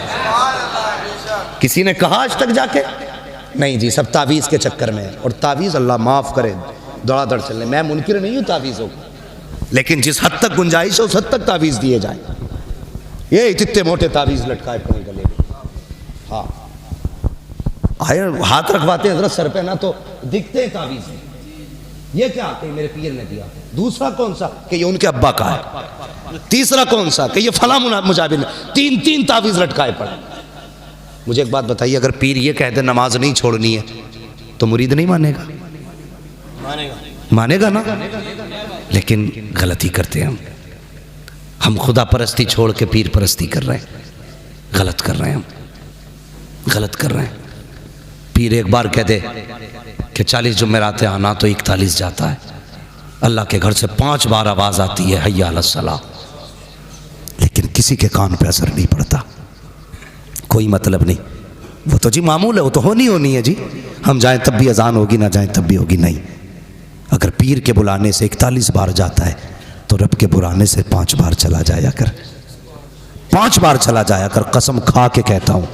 किसी ने कहा आज तक जाके? नहीं जी, सब तावीज़ के चक्कर में है। और तावीज़ अल्लाह माफ़ करे दौड़ादौड़ चलने। मैं मुनकिर नहीं हूँ तावीज़ों को, लेकिन जिस हद तक गुंजाइश है उस हद तक तावीज़ दिए जाए। ये इतने मोटे तावीज़ लटकाए पड़े गले। हाँ, हाथ रखवाते हजरत सर पे ना तो दिखते हैं तावीज़। ये क्या कि मेरे पीर ने दिया। दूसरा कौन सा कि ये उनके अब्बा का है। तीसरा कौन सा कि ये फला मुजाबिर ने। तीन तीन तावीज़ लटकाए पड़े। मुझे एक बात बताइए, अगर पीर ये कहते नमाज नहीं छोड़नी है तो मुरीद नहीं मानेगा? मानेगा ना। लेकिन गलती करते हैं हम खुदा परस्ती छोड़ के पीर परस्ती कर रहे हैं। गलत कर रहे हैं, हम गलत कर रहे हैं। पीर एक बार कह दे कि 40 जुमेरातें आना तो 41 जाता है। अल्लाह के घर से 5 बार आवाज़ आती है हय्या अलस सलाह, लेकिन किसी के कान पे असर नहीं पड़ता। कोई मतलब नहीं, वो तो जी मामूल है, वो तो होनी है जी। हम जाएं तब भी अजान होगी, ना जाएं तब भी होगी। नहीं, अगर पीर के बुलाने से 41 बार जाता है तो रब के बुलाने से 5 बार चला जाया कर, 5 बार चला जाया कर। कसम खा के कहता हूं,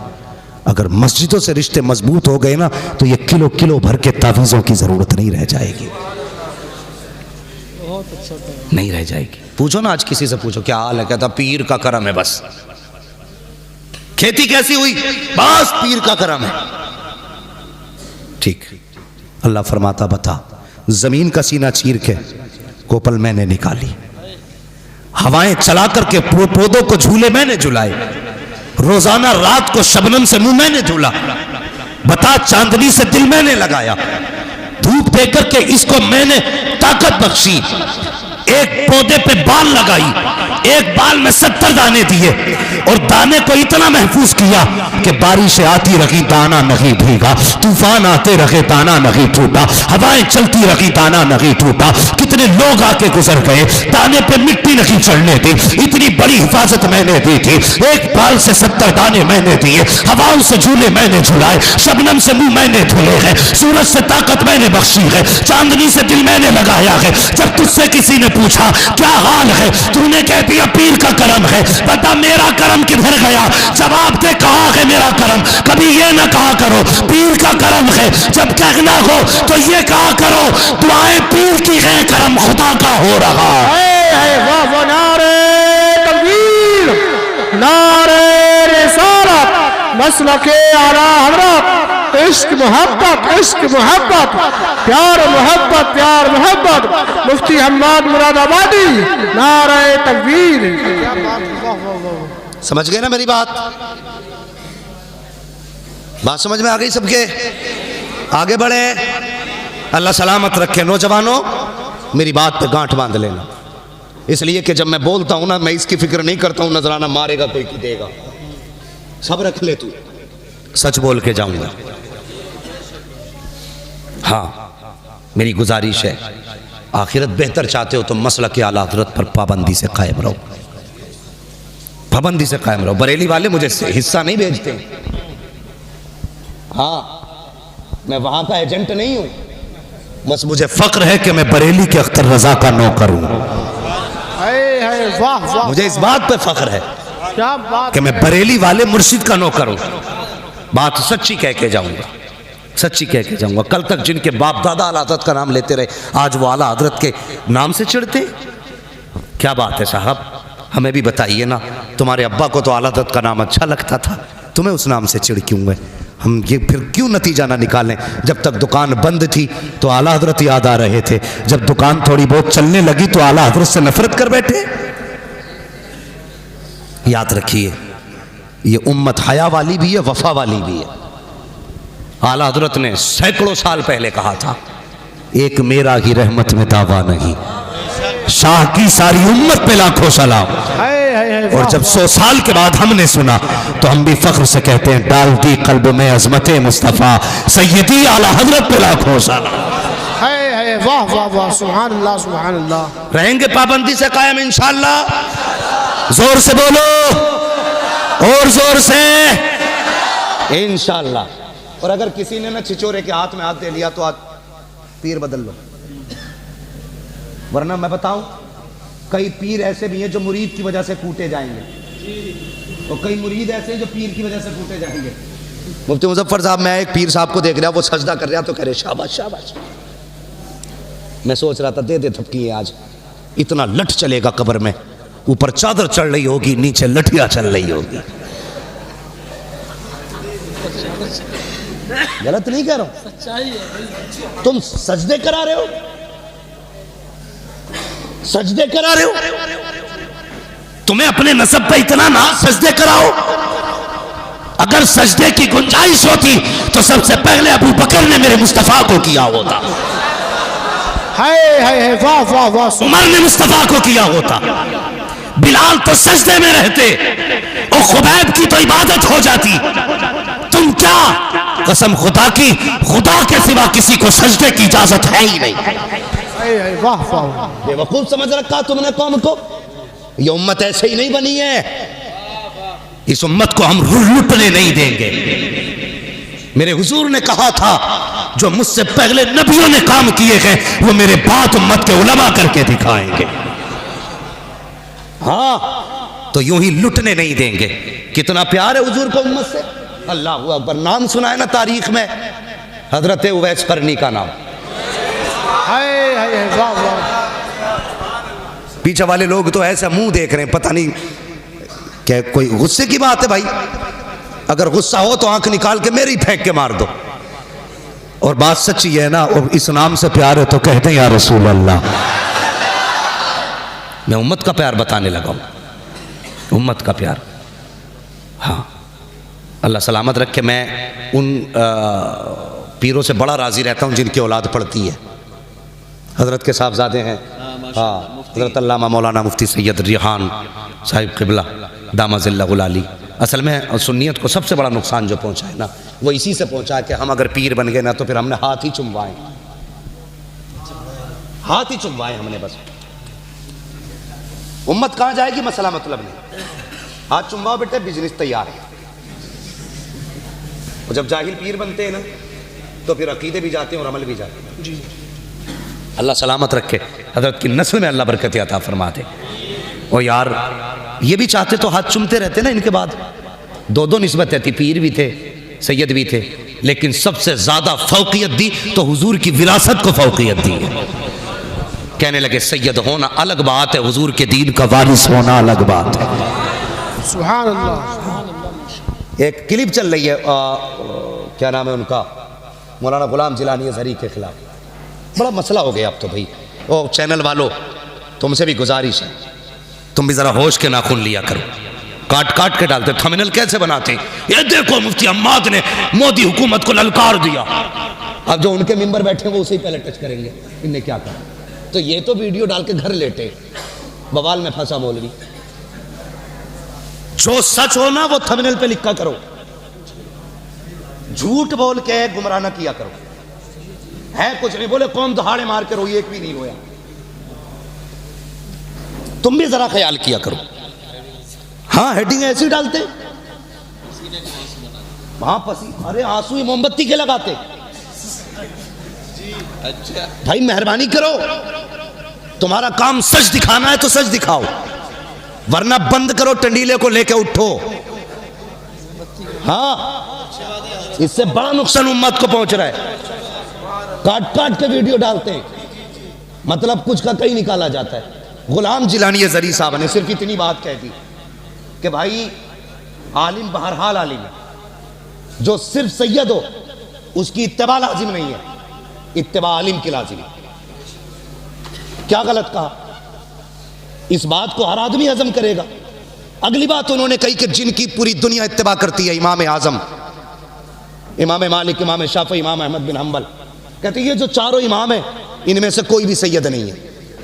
अगर मस्जिदों से रिश्ते मजबूत हो गए ना तो ये किलो किलो भर के तावीज़ों की ज़रूरत नहीं रह जाएगी, नहीं रह जाएगी। पूछो ना आज किसी से, पूछो क्या हाल है, कहता पीर का करम है बस। खेती कैसी हुई, बस पीर का करम है। ठीक, अल्लाह फरमाता बता, जमीन का सीना चीर के कोपल मैंने निकाली, हवाएं चला करके पौधों को झूले मैंने झुलाए, रोजाना रात को शबनम से मुंह मैंने धुला, बता चांदनी से दिल मैंने लगाया, धूप देकर के इसको मैंने ताकत बख्शी, एक पौधे पे बाल लगाई, एक बाल में 70 दाने दिए, और दाने को इतना महफूज किया कि बारिशें आती रही दाना नहीं भीगा, तूफान आते रहे दाना नहीं टूटा, हवाएं चलती रही दाना नहीं टूटा। कितने लोग आके गुजर गए, दाने पे मिट्टी नहीं चढ़ने दी, इतनी बड़ी हिफाजत मैंने दी थी। एक बाल से 70 दाने मैंने दिए, हवाओं से झूले मैंने झुलाए, शबनम से मुंह मैंने धुले हैं, सूरज से ताकत मैंने बख्शी है, चांदनी से दिल मैंने लगाया है। जब तुझसे किसी ने पूछा क्या हाल है, तूने कह दिया पीर का करम है, बता मेरा करम किधर गया, जवाब दे कहाँ है मेरा करम। कभी ये ना कहा करो पीर का करम है, जब कहना हो तो ये कहा करो दुआएं पीर की है, करम खुदा का हो रहा है। वाह वाह, नारे तकबीर, नारे रिसालत, मसलके आला हज़रत, इश्क मोहब्बत, इश्क मोहब्बत, प्यार मोहब्बत, प्यार मोहब्बत, मुफ्ती हम्माद मुरादाबादी, नारे तकबीर। समझ गए ना मेरी बात समझ में आ गई सबके? आगे बढ़े, अल्लाह सलामत रखे। नौजवानों, मेरी बात पे गांठ बांध लेना, इसलिए कि जब मैं बोलता हूं ना, मैं इसकी फिक्र नहीं करता हूं नजराना मारेगा कोई की देगा, सब रख ले तू, सच बोल के जाऊंगा। हाँ, मेरी गुजारिश है, आखिरत बेहतर चाहते हो तो मसलक के आला हज़रत पर पाबंदी से कायम रहो, पाबंदी से कायम रहो। बरेली वाले मुझे हिस्सा नहीं भेजते, हाँ मैं वहां का एजेंट नहीं हूं, बस मुझे फक्र है कि मैं बरेली के अख्तर रजा का नौकर हूं। वाह वाह, मुझे इस बात पे फक्र है क्या बात कि मैं बरेली वाले मुर्शिद का नौकर हूं। बात सच्ची कह के जाऊंगा, सच्ची कह के जाऊंगा। कल तक जिनके बाप दादा आला हज़रत का नाम लेते रहे, आज वो आला हज़रत के नाम से चिढ़ते, क्या बात है साहब? हमें भी बताइए ना, तुम्हारे अब्बा को तो आला हज़रत का नाम अच्छा लगता था, तुम्हें उस नाम से चिढ़ क्यों गए? हम ये फिर क्यों नतीजा ना निकालें? जब तक दुकान बंद थी तो आला हज़रत याद आ रहे थे, जब दुकान थोड़ी बहुत चलने लगी तो आला हज़रत से नफरत कर बैठे। याद रखिए, ये उम्मत हया वाली भी है, वफा वाली भी है। आला हज़रत ने सैकड़ों साल पहले कहा था, एक मेरा ही रहमत में दावा नहीं, शाह की सारी उम्मत पे लाखों सलाम। और जब 100 साल के बाद हमने सुना तो हम भी फख्र से कहते हैं, डाल दी कल्ब में अजमते मुस्तफ़ा, सैयदी आला हज़रत पे लाखों सलाम। वाह वाह वाह, सुभान अल्लाह, सुभान अल्लाह। रहेंगे पाबंदी से कायम इंशाअल्लाह। जोर से बोलो, और जोर से इंशाअल्लाह। और अगर किसी ने ना छिचोरे के हाथ में हाथ दे लिया तो आज पीर बदल लो, वरना मैं बताऊं, कई पीर ऐसे भी हैं जो मुरीद की वजह से कूटे जाएंगे, और कई मुरीद ऐसे हैं जो पीर की वजह से कूटे जाएंगे। मुफ्ती मुजफ्फर साहब, मैं एक पीर साहब को देख रहा, वो सजदा कर रहा तो कह रहे शाबाश शाबाश। मैं सोच रहा था दे थपकी आज, इतना लठ चलेगा कब्र में, ऊपर चादर चढ़ रही होगी, नीचे लठिया चल रही होगी। गलत नहीं कह रहा हूं, तुम सजदे करा रहे हो, सजदे करा रहे हो, तुम्हें अपने नसब पे इतना ना सजदे कराओ। अगर सजदे की गुंजाइश होती तो सबसे पहले अबू बकर ने मेरे मुस्तफा को किया होता, वाह वाह वाह, उमर ने मुस्तफा को किया होता, बिलाल तो सजदे में रहते, और खुबैब की तो इबादत हो जाती। तुम क्या, कसम खुदा की, खुदा के सिवा किसी को सजदे की इजाजत है ही नहीं। वाह वाह, बेवकूफ समझ रखा तुमने कौम को, ये उम्मत ऐसे ही नहीं बनी है, इस उम्मत को हम लुटने नहीं देंगे। मेरे हुजूर ने कहा था जो मुझसे पहले नबियों ने काम किए हैं वो मेरे बाद उम्मत के उलमा करके दिखाएंगे। हाँ, तो यूं ही लुटने नहीं देंगे। कितना प्यार है हुजूर को उम्मत से, अल्लाह अकबर। नाम सुना है ना तारीख में, हजरत उवैस करनी का नाम। हाय हाय वाह वाह। पीछे वाले लोग तो ऐसा मुंह देख रहे हैं, पता नहीं क्या कोई गुस्से की बात है भाई। अगर गुस्सा हो तो आंख निकाल के मेरी फेंक के मार दो। और बात सच्ची है ना, और इस नाम से प्यार है तो कहते हैं या रसूल अल्लाह। मैं उम्मत का प्यार बताने लगा हूं, उम्मत का प्यार। हाँ, अल्लाह सलामत रखे। मैं उन पीरों से बड़ा राजी रहता हूं जिनकी औलाद पढ़ती है। हजरत के साहबजादे हैं, हाँ, हजरत अल्लामा मौलाना मुफ्ती सैयद रिहान साहिब क़िबला दामज़िल्लहुल आली। असल में सुन्नियत को सबसे बड़ा नुकसान जो पहुंचा है ना, वो इसी से पहुंचा है कि हम अगर पीर बन गए ना तो फिर हमने हाथ ही चुमवाए, हाथ ही चुमवाए हमने बस। उम्मत कहां जाएगी मसला मतलब नहीं। हाथ चुमवाओ बेटे, बिजनेस तैयार है। और जब जाहिल पीर बनते हैं ना तो फिर अकीदे भी जाते हैं और अमल भी जाते हैं। जी, अल्लाह सलामत रखे। हजरत की नस्ल में अल्लाह बरकत अता फरमाते। और यार ये भी चाहते तो हाथ चुमते रहते ना इनके बाद। दो दो निस्बत थी, पीर भी थे सैयद भी थे, लेकिन सबसे ज्यादा फौकियत दी तो हुजूर की विरासत को फौकियत दी है। कहने लगे सैयद होना अलग बात है, हुजूर के दीन का वारिस होना अलग बात है। सुभान अल्लाह। एक क्लिप चल रही है, क्या नाम है उनका, मौलाना गुलाम जिलानी अज़हरी के खिलाफ। बड़ा मसला हो गया अब तो भाई। ओ चैनल वालों, तुमसे भी गुजारिश है, तुम भी जरा होश के नाखून लिया करो। काट काट के डालते, थंबनेल कैसे बनाते, ये देखो मुफ्ती अम्माद ने मोदी हुकूमत को ललकार दिया। अब जो उनके मेंबर बैठे हैं वो उसे ही पहले टच करेंगे, इनने क्या कहा। तो ये तो वीडियो डाल के घर लेटे, बवाल में फंसा मौलवी। जो सच हो ना वो थंबनेल पे लिखा करो, झूठ बोल के गुमराह न किया करो। है कुछ नहीं, बोले कौन दहाड़े मार के रोई, एक भी नहीं रोया। तुम भी जरा ख्याल किया करो। हाँ, हेडिंग ऐसी डालते, वहां पसी, अरे आंसू ही मोमबत्ती के लगाते। अच्छा भाई मेहरबानी करो, तुम्हारा काम सच दिखाना है तो सच दिखाओ, वरना बंद करो, टंडीले को लेके उठो। हाँ, इससे बड़ा नुकसान उम्मत को पहुंच रहा है। काट काट के वीडियो डालते हैं, मतलब कुछ का कहीं निकाला जाता है। गुलाम जिलानी अज़हरी साहब ने सिर्फ इतनी बात कह दी कि भाई आलिम बहरहाल आलिम है, जो सिर्फ सैयद हो उसकी इत्तिबा लाजिम नहीं है, इत्तिबा आलिम की लाजिम है। क्या गलत कहा? इस बात को हर आदमी हजम करेगा। अगली बात उन्होंने कही कि जिनकी पूरी दुनिया इत्तिबा करती है, इमाम आजम, इमाम मालिक, इमाम शाफी, इमाम अहमद बिन हम्बल, कहते ये जो चारों इमाम है इनमें से कोई भी सैयद नहीं है,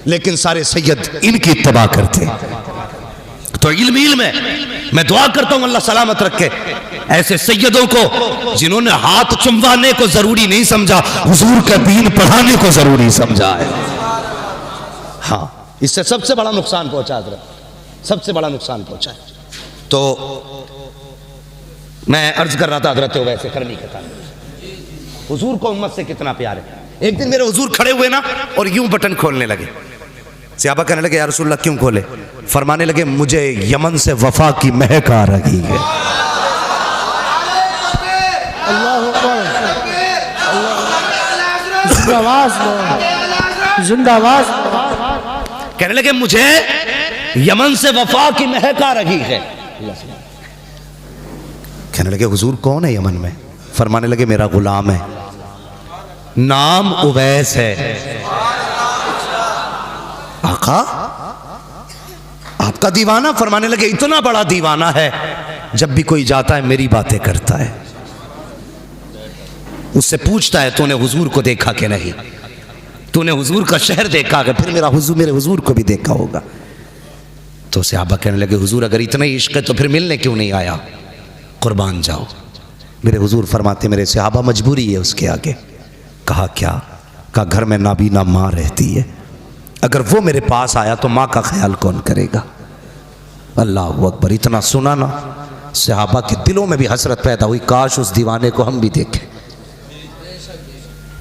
लेकिन सारे सैयद इनकी इत्तिबा करते हैं। तो इल्म है, मैं दुआ करता हूं अल्लाह सलामत रखे ऐसे सैयदों को जिन्होंने हाथ चुमवाने को जरूरी नहीं समझा, हुजूर का दीन पढ़ाने को जरूरी समझा है। हाँ, इससे सबसे बड़ा नुकसान पहुंचा हजरत, सबसे बड़ा नुकसान पहुंचा है। तो मैं अर्ज कर रहा था हजरत वैसे करनी के कारण हुजूर को उम्मत से कितना प्यार है। एक दिन मेरे हुजूर खड़े हुए ना और यूं बटन खोलने लगे। सहाबा कहने लगे या रसूलल्लाह क्यों खोले? फरमाने लगे मुझे यमन से वफा की महक आ रही है। जिंदाबाद। कहने लगे मुझे यमन से वफा की महक आ रही है। कहने लगे हुजूर कौन है यमन में? फरमाने लगे मेरा गुलाम है, नाम उवैस है। आका आपका दीवाना? फरमाने लगे इतना बड़ा दीवाना है जब भी कोई जाता है मेरी बातें करता है, उससे पूछता है तूने हुजूर को देखा कि नहीं, तूने हुजूर का शहर देखा कि? फिर मेरे हुजूर को भी देखा होगा। तो सहाबा कहने लगे हुजूर अगर इतना ही इश्क है तो फिर मिलने क्यों नहीं आया? कुर्बान जाओ। मेरे हुजूर फरमाते मेरे सहाबा मजबूरी है उसके आगे। कहा क्या? कहा घर में नाबीना माँ रहती है, अगर वो मेरे पास आया तो माँ का ख्याल कौन करेगा? अल्लाह अकबर। इतना सुना ना सहाबा के दिलों में भी हसरत पैदा हुई, काश उस दीवाने को हम भी देखें।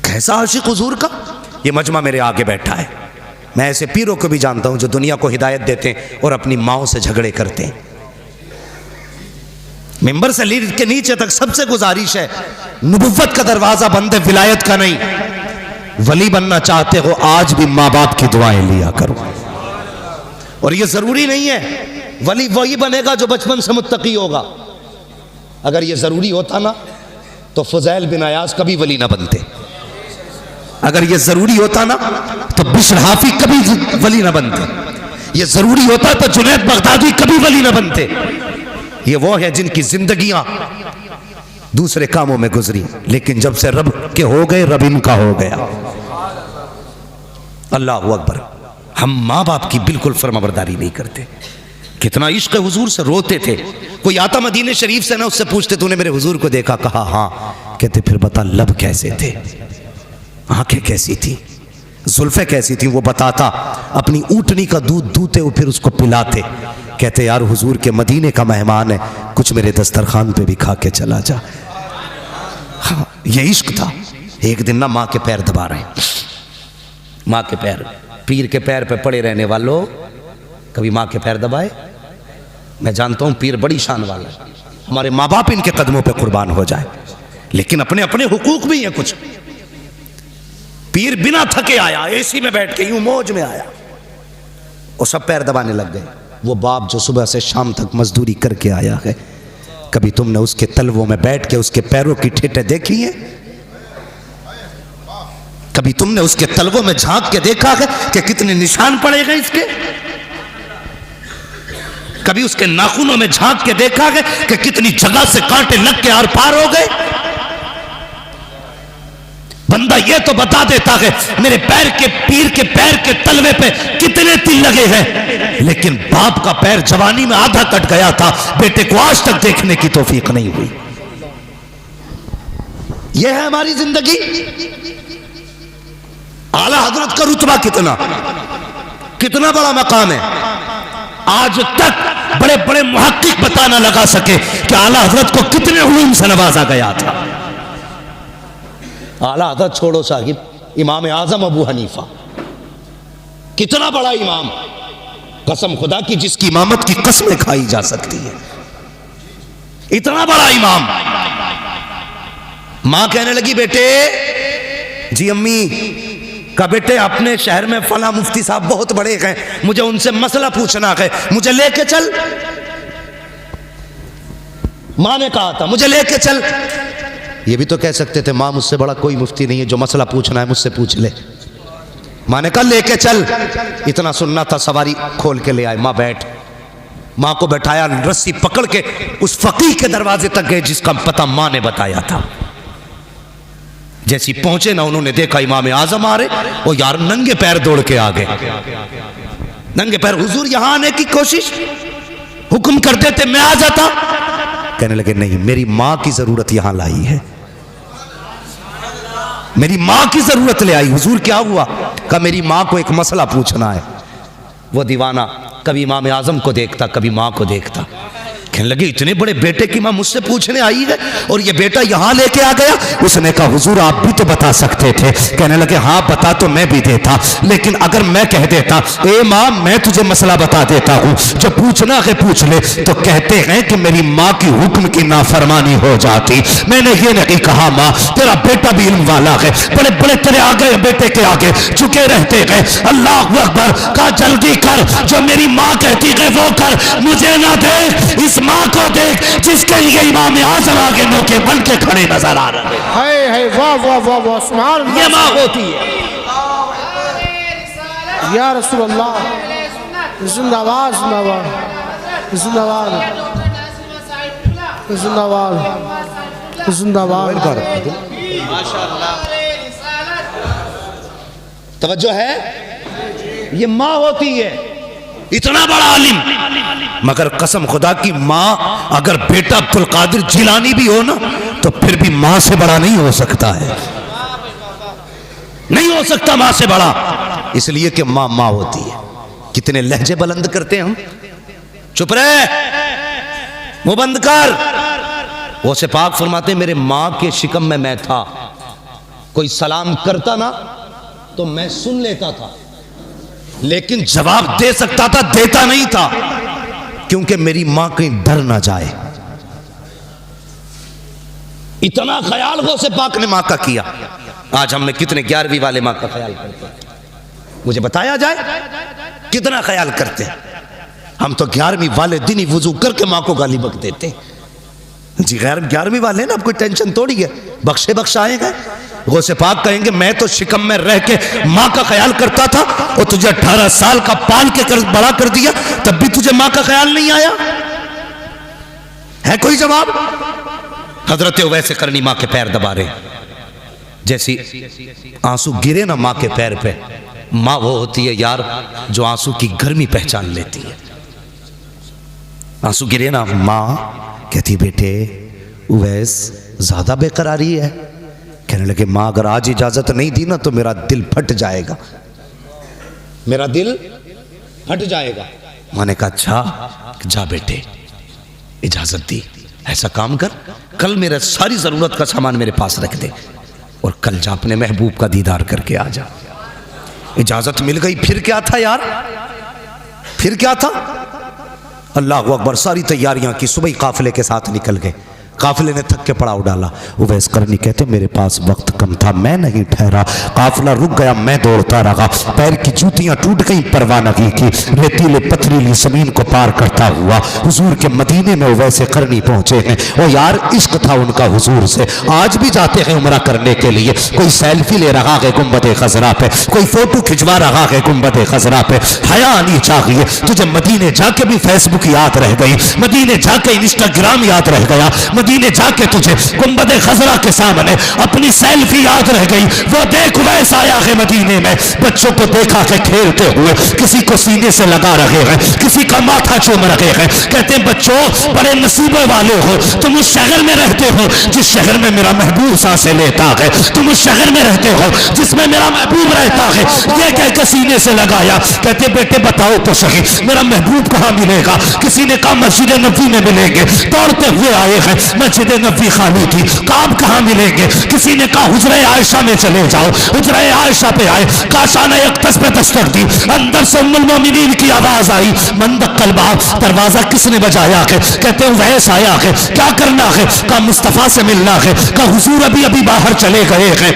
कैसा आशिक हुजूर का। ये मजमा मेरे आगे बैठा है। मैं ऐसे पीरों को भी जानता हूं जो दुनिया को हिदायत देते हैं और अपनी माओ से झगड़े करते हैं। मिंबर से लीड के नीचे तक सबसे गुजारिश है, नबुव्वत का दरवाजा बंद है, विलायत का नहीं। वली बनना चाहते हो आज भी माँ बाप की दुआएं लिया करो। और ये जरूरी नहीं है वली वही बनेगा जो बचपन से मुत्तकी होगा। अगर ये जरूरी होता ना तो फुज़ैल बिन अयाज कभी वली ना बनते। अगर ये जरूरी होता ना तो बिश्र हाफी कभी वली ना बनते। ये जरूरी होता तो जुनैद बगदादी कभी वली ना बनते। ये वो है जिनकी जिंदगियां दूसरे कामों में गुजरी, लेकिन जब से रब के हो गए रब इनका हो गया। अल्लाह अकबर। हम माँ बाप की बिल्कुल फरमाबरदारी नहीं करते। कितना इश्क हुजूर से रोते थे। कोई आता मदीने शरीफ से ना, उससे पूछते तूने मेरे हुजूर को देखा? कहा हाँ। कहते फिर बता लब कैसे थे, आंखें कैसी थी, जुल्फे कैसी थी? वो बताता। अपनी ऊँटनी का दूध दूते वो फिर उसको पिलाते। कहते यार हुजूर के मदीने का मेहमान है, कुछ मेरे दस्तरखान पे भी खा के चला जा। हाँ, ये इश्क था। एक दिन ना माँ के पैर दबा रहे हैं, माँ के पैर, पीर के पैर पे पड़े रहने वालों कभी माँ के पैर दबाए? मैं जानता हूँ पीर बड़ी शान वाला है, हमारे माँ बाप इनके कदमों पे कुर्बान हो जाए, लेकिन अपने अपने हुकूक भी हैं कुछ। पीर बिना थके आया, एसी में बैठ के यूं मौज में आया, और सब पैर दबाने लग गए। वो बाप जो सुबह से शाम तक मजदूरी करके आया है, कभी तुमने उसके तलवों में बैठ के उसके पैरों की ठेठे देखी है? कभी तुमने उसके तलवों में झांक के देखा है कि कितने निशान पड़े गए इसके? कभी उसके नाखूनों में झांक के देखा है कि कितनी जगह से कांटे लग के आर पार हो गए? बंदा ये तो बता देता है मेरे पैर के, पीर के पैर के तलवे पे कितने तिल लगे हैं, लेकिन बाप का पैर जवानी में आधा कट गया था, बेटे को आज तक देखने की तौफीक नहीं हुई। यह है हमारी जिंदगी। आला हजरत का रुतबा कितना, कितना बड़ा मकाम है। आज तक बड़े बड़े मुहक्किक बता ना लगा सके कि आला हजरत को कितने उलूम से नवाजा गया था। आला हजरत छोड़ो साहिब, इमाम आजम अबू हनीफा कितना बड़ा इमाम, कसम खुदा की जिसकी इमामत की कसमें खाई जा सकती है, इतना बड़ा इमाम। मां कहने लगी बेटे, जी अम्मी, का बेटे अपने शहर में फला मुफ्ती साहब बहुत बड़े हैं, मुझे उनसे मसला पूछना है, मुझे लेके चल। मां ने कहा था मुझे लेके चल। ये भी तो कह सकते थे मां मुझसे बड़ा कोई मुफ्ती नहीं है, जो मसला पूछना है मुझसे पूछ ले। मां ने कहा लेके चल। इतना सुनना था, सवारी खोल के ले आए। मां बैठ, मां को बैठाया, रस्सी पकड़ के उस फकीह के दरवाजे तक गए जिसका पता मां ने बताया था। जैसी पहुंचे ना, उन्होंने देखा इमाम आजम आ रहे, वो यार नंगे पैर दौड़ के आ गए, नंगे पैर। हुजूर यहां आने की कोशिश, हुक्म कर देते मैं आ जाता। कहने लगे नहीं, मेरी मां की जरूरत यहां लाई है, मेरी मां की जरूरत ले आई। हुजूर क्या हुआ? कहा मेरी मां को एक मसला पूछना है। वो दीवाना कभी इमाम आजम को देखता, कभी मां को देखता। कहने लगे इतने बड़े बेटे की मां मुझसे पूछने आई है और ये बेटा यहां लेके आ गया। उसने कहा हुजूर आप भी तो बता सकते थे। कहने लगे हाँ बता तो मैं भी देता, लेकिन अगर मैं कह देता ए मां मैं तुझे मसला बता देता हूं, जो पूछना है पूछ ले, तो कहते हैं कि मेरी मां की हुक्म की नाफरमानी हो जाती। मैंने ये नहीं कहा मां तेरा बेटा भी इल्म वाला है, बड़े बड़े तेरे आगे बेटे के आगे झुके रहते हैं। अल्लाह अकबर। कहा जल्दी कर, जो मेरी मां कहती है वो कर, मुझे ना देख, इस मां को देख जिसके लिए इमाम आजम आगे मौके बन के खड़े नजर आ रहे हैं। वाह वाह वाह वाह, सुभान अल्लाह। ये मां होती है। या रसूल अल्लाह, जिंदाबाद जिंदाबाद जिंदाबाद जिंदाबाद जिंदाबाद। तवज्जो है, ये मां होती है, इतना बड़ा आलिम। मगर कसम खुदा की मां, अगर बेटा अब्दुल कादिर जिलानी भी हो ना, तो फिर भी मां से बड़ा नहीं हो सकता है, नहीं हो सकता मां से बड़ा, इसलिए कि मां मां होती है। कितने लहजे बुलंद करते हैं हम। चुप रहे, मुंह बंद कर। वो से पाक फरमाते मेरे मां के शिकम में मैं था, कोई सलाम करता ना तो मैं सुन लेता था, लेकिन जवाब दे सकता था, देता नहीं था, क्योंकि मेरी मां कहीं डर ना जाए। इतना ख्याल गौस पाक ने मां का किया। आज हमने कितने 11वीं वाले मां का ख्याल करते हैं, मुझे बताया जाए कितना ख्याल करते हैं। हम तो 11वीं वाले दिन ही वुजू करके मां को गाली बक देते हैं। जी 11वीं वाले ना, अब कोई टेंशन थोड़ी है, बख्शे बख्शाएगा। गौसे पाक कहेंगे मैं तो शिकम में रह के मां का ख्याल करता था और तुझे 18 साल का पाल के बड़ा कर दिया, तब भी तुझे मां का ख्याल नहीं आया है? कोई जवाब? हजरत वैसे करनी मां के पैर दबा रहे, जैसी आंसू गिरे ना मां के पैर पे, मां वो होती है यार जो आंसू की गर्मी पहचान लेती है। आंसू गिरे ना, मां कहती बेटे उवैस ज्यादा बेकरारी है। कहने लगे मां अगर आज इजाजत नहीं दी ना तो मेरा दिल फट जाएगा, मेरा दिल फट जाएगा। मां ने कहा अच्छा जा बेटे, इजाजत दी। ऐसा काम कर, कल मेरा सारी जरूरत का सामान मेरे पास रख दे और कल जा अपने महबूब का दीदार करके आ जा। इजाजत मिल गई। फिर क्या था यार, फिर क्या था? अल्लाह अकबर। सारी तैयारियां की, सुबह ही काफिले के साथ निकल गए। काफिले ने थक के पड़ाव डाला। उवैस करनी कहते मेरे पास वक्त कम था, मैं नहीं ठहरा, काफिला रुक गया, मैं दौड़ता रहा, पैर की जूतियां टूट गई, परवाह नहीं की, रेतीले पथरीली जमीन को पार करता हुआ हुजूर के मदीने में उवैस करनी पहुंचे हैं। और यार इश्क था उनका हुजूर से। आज भी जाते हैं उम्रा करने के लिए, कोई सेल्फी ले रहा है गुंबद खजरा पे, कोई फोटो खिंचवा रहा है गुंबद खजरा पे। हया आनी चाहिए तुझे, मदीने जाके भी फेसबुक याद रह गई, मदीने जाके इंस्टाग्राम याद रह गया, मदीने जाके तुझे गुंबद खजरा के सामने अपनी सेल्फी याद रह गई। वो देख उवैस आया है मदीने में, बच्चों को देखा है खेलते हुए, किसी को सीने से लगा रहे हैं, किसी का माथा चूम रहे हैं। कहते हैं बच्चों बड़े नसीबे वाले हो, तुम उस शहर में रहते हो जिस शहर में मेरा महबूब सांसें लेता है, तुम उस शहर में रहते हो जिसमें मेरा महबूब रहता है। ये कह के सीने से लगाया। कहते बेटे बताओ तो सही मेरा महबूब कहाँ मिलेगा? किसी ने कहा मस्जिद नबी में मिलेंगे, दौड़ते हुए आए हैं, मस्जिद नबी खाली थी, काब कहाँ मिलेंगे? किसी ने कहा हुजरे आयशा में चले जाओ, हुजरे आयशा पे आए, काशाना यक्तस पे दस्तक दी, अंदर से उम्मुल मोमिनीन की आवाज आई, मंदक्कल बाब, दरवाजा किसने बजाया है? कहते हैं वैस आया है, क्या करना है? कहा मुस्तफा से मिलना है। कहा हुजूर अभी अभी बाहर चले गए हैं।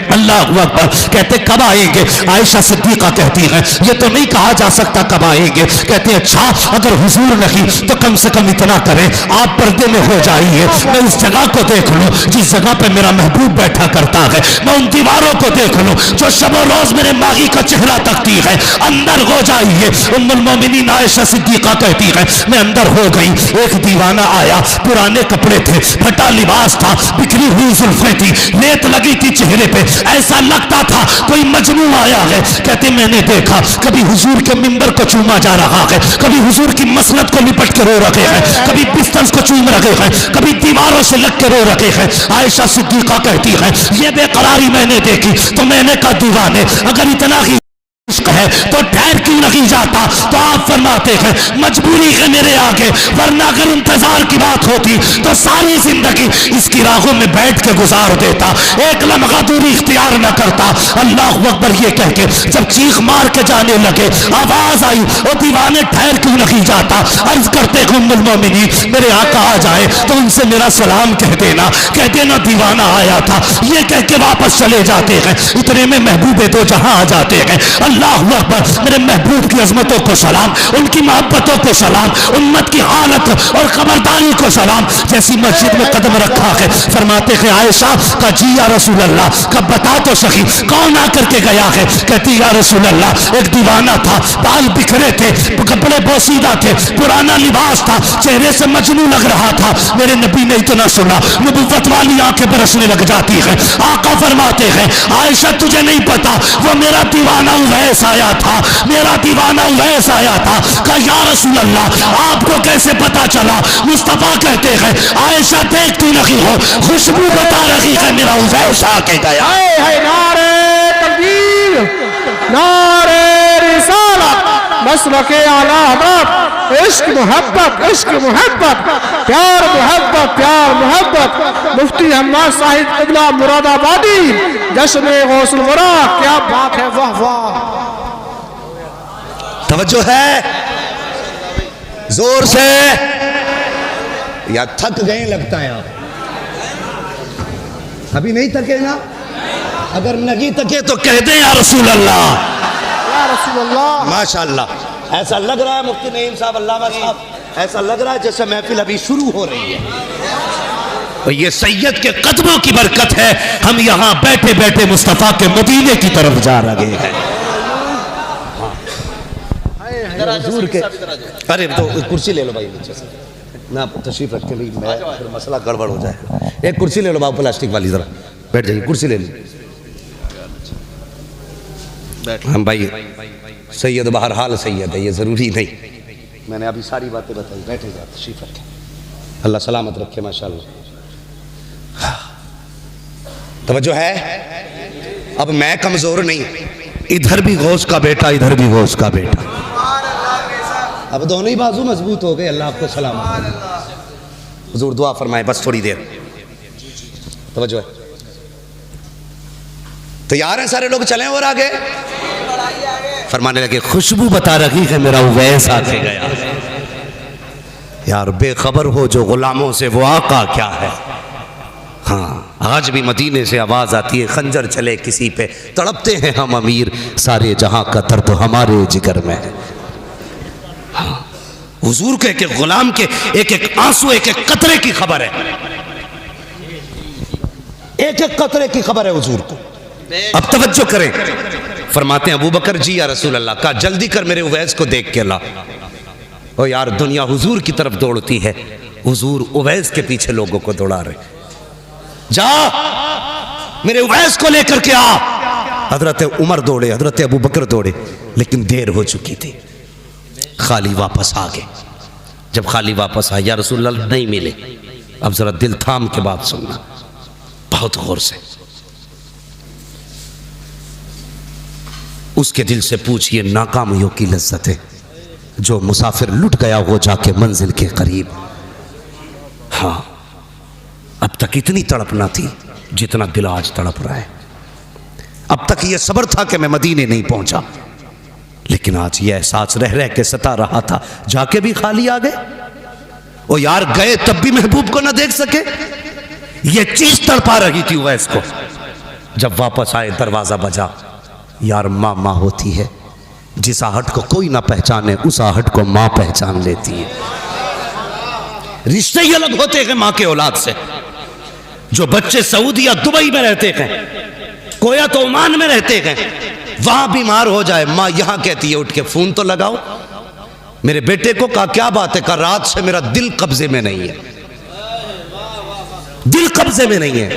अल्लाह अकबर। कहते कब आएंगे? आयशा सिद्दीका कहती है ये तो नहीं कहा जा सकता कब आएंगे। कहते अच्छा अगर हुजूर नहीं तो कम से कम इतना करें आप पर्दे में हो जाइए, मैं उस जगह को देख लूं जिस जगह पे मेरा महबूब बैठा करता है, मैं उन दीवारों को देख लूं जो शब रोज मेरे माही का चेहरा तकती है, अंदर हो जाइए। उम्मुल मोमिनीन आयशा सिद्दीका कहती है मैं अंदर हो गई, एक दीवाना आया, पुराने कपड़े थे, फटा लिबास था, बिखरी हुई जुल्फें थी, लेत लगी थी चेहरे पे, ऐसा लगता था कोई मजनू आया है। कहते मैंने देखा कभी हुजूर के मिंबर को चूमा जा रहा है, कभी हुजूर की मसनद को लिपट के रो रखे हैं, कभी बिस्तर को चूम रखे हैं, कभी दीवारों से लग के रो रखे हैं। आयशा सिद्दीका कहती है ये बेकरारी मैंने देखी तो मैंने कहा दीवाने अगर इतना ही है तो ठहर क्यों नहीं जाता? तो आप फरमाते हैं मजबूरी है मेरे आगे, वरना अगर इंतजार की बात होती तो सारी जिंदगी इसकी राहों में बैठ के गुजार देता, एक लम्हा दूरी इख्तियार न करता। अल्लाह अकबर ये कह के जब चीख मार के जाने लगे आवाज आई ओ दीवाने ठहर क्यों नहीं जाता? अर्ज करते उम्मुल मोमिनीन मेरे आका आ जाए तो उनसे मेरा सलाम कह देना, कह देना दीवाना आया था। ये कह के वापस चले जाते हैं, इतने में महबूबे तो जहां आ जाते हैं। अल्लाह अकबर। मेरे महबूब की अजमतों को सलाम, उनकी मोहब्बतों को सलाम, उम्मत की हालत और खबरदारी को सलाम। जैसी मस्जिद में कदम रखा है फरमाते हैं आयशा का जी या रसूल अल्लाह, कब बता तो सही कौन आकर के गया है? कहती या रसूल अल्लाह एक दीवाना था, बाल बिखरे थे, कपड़े बोसीदा थे, पुराना लिबास था, चेहरे से मजनू लग रहा था। मेरे नबी ने इतना सुना नबुव्वत वाली आंखें बरसने लग जाती है। आका फरमाते हैं आयशा तुझे नहीं पता वो मेरा दीवाना उवैस आया था, मेरा दीवाना उवैस आया था। कहा या रसूल अल्लाह आपको कैसे पता चला? मुस्तफा कहते हैं आयशा देखती नहीं हो, खुशबू बता रही है मेरा उवैस आके गया। नारे तकबीर, नारे रिसालत, मसलके आला हज़रत इश्क मोहब्बत, इश्क मोहब्बत, प्यार मोहब्बत, प्यार मोहब्बत। मुफ्ती हम्माद साहिब किबला मुरादाबादी, जश्न गौसुल वरा, क्या बात है, वाह वाह। तवज्जो है, जोर से, या थक गए लगता है आप? अभी नहीं थके ना? अगर नहीं थके तो कह दें या रसूल अल्लाह, या रसूल अल्लाह। माशाअल्लाह। ऐसा लग रहा है मुफ्ती नईम साहब, अल्लामा साहब, ऐसा लग रहा है जैसे महफिल अभी शुरू हो रही है। और ये सैयद के कदमों की बरकत है, हम यहाँ बैठे बैठे मुस्तफा के मदीने की तरफ जा रहे हैं। हुजूर के, अरे तो कुर्सी ले लो भाई नीचे से ना, तशरीफ रख के ली, मैं फिर मसला गड़बड़ हो जाएगा। एक कुर्सी ले लो बाबू, प्लास्टिक वाली, जरा बैठ जाइए, कुर्सी ले लीजिए। हम भाई सैयद बहरहाल सैयद है, ये ज़रूरी नहीं, मैंने अभी सारी बातें बताई। बैठे जा, तशरीफ रखें, अल्लाह सलामत रखे माशाअल्लाह। तवज्जो है, अब मैं कमज़ोर नहीं, इधर भी गौस का बेटा, इधर भी गौस का बेटा, अब दोनों ही बाजू मजबूत हो गए। अल्लाह आपको सलामत। हुजूर दुआ फरमाए, बस थोड़ी देर, तवज्जो है। तैयार हैं सारे लोग, चलें और आगे? फरमाने लगे, खुशबू बता रही है मेरा उवैस आके गया। यार बेखबर हो जो गुलामों से, वो आका क्या है। हाँ, आज भी मदीने से आवाज आती है, खंजर चले किसी पे, तड़पते हैं हम अमीर, सारे जहां का दर्द हमारे जिगर में है। हाँ, हुजूर के एक गुलाम के एक एक आंसू, एक एक कतरे की खबर है, एक एक कतरे की खबर है हुजूर को। अब तवज्जो करें, फरमाते हैं अबू बकर जी या रसूल अल्लाह, का जल्दी कर मेरे उवैस को देख के ला। ओ यार, दुनिया हुजूर की तरफ दौड़ती है, हुजूर उवैस के पीछे लोगों को दौड़ा रहे। जा मेरे उवैस को लेकर के आ। हजरत उमर दौड़े, हजरत अबू बकर दौड़े, लेकिन देर हो चुकी थी। खाली वापस आ गए। जब खाली वापस आया, रसूल अल्लाह नहीं मिले। अब जरा दिल थाम के बात सुनना, बहुत गौर से। उसके दिल से पूछिए नाकामियों की लज्जतें, जो मुसाफिर लुट गया वो जाके मंजिल के करीब। हाँ, अब तक इतनी तड़प ना थी जितना दिल आज तड़प रहा है। अब तक ये सब्र था कि मैं मदीने नहीं पहुंचा, लेकिन आज ये एहसास रह रह के सता रहा था, जाके भी खाली आ गए। ओ यार, गए तब भी महबूब को ना देख सके, ये चीज तड़पा रही थी उवैस को। जब वापस आए, दरवाजा बजा। यार, माँ माँ होती है, जिस आहट को कोई ना पहचाने उस आहट को माँ पहचान लेती है। रिश्ते ही अलग होते हैं माँ के औलाद से। जो बच्चे सऊदी या दुबई में रहते हैं, कोया तो ओमान में रहते हैं, वहां बीमार हो जाए, माँ यहां कहती है उठ के फोन तो लगाओ। मेरे बेटे को कहा, क्या बात है? कहा, रात से मेरा दिल कब्जे में नहीं है, दिल कब्जे में नहीं है।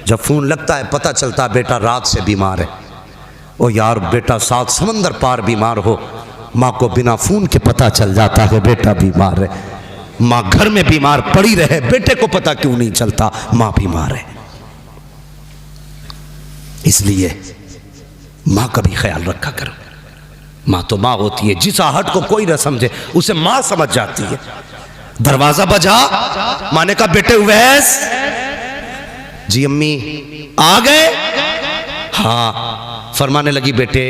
जब फोन लगता है पता चलता है बेटा रात से बीमार है। ओ यार, बेटा 7 समंदर पार बीमार हो, माँ को बिना फोन के पता चल जाता है बेटा बीमार है। माँ घर में बीमार पड़ी रहे, बेटे को पता क्यों नहीं चलता माँ बीमार है। इसलिए माँ का भी ख्याल रखा करो। माँ तो माँ होती है, जिस आहट को कोई न समझे उसे माँ समझ जाती है। दरवाजा बजा, माँ ने कहा, बेटे उवैस। जी अम्मी, आ गए? हाँ। फरमाने लगी, बेटे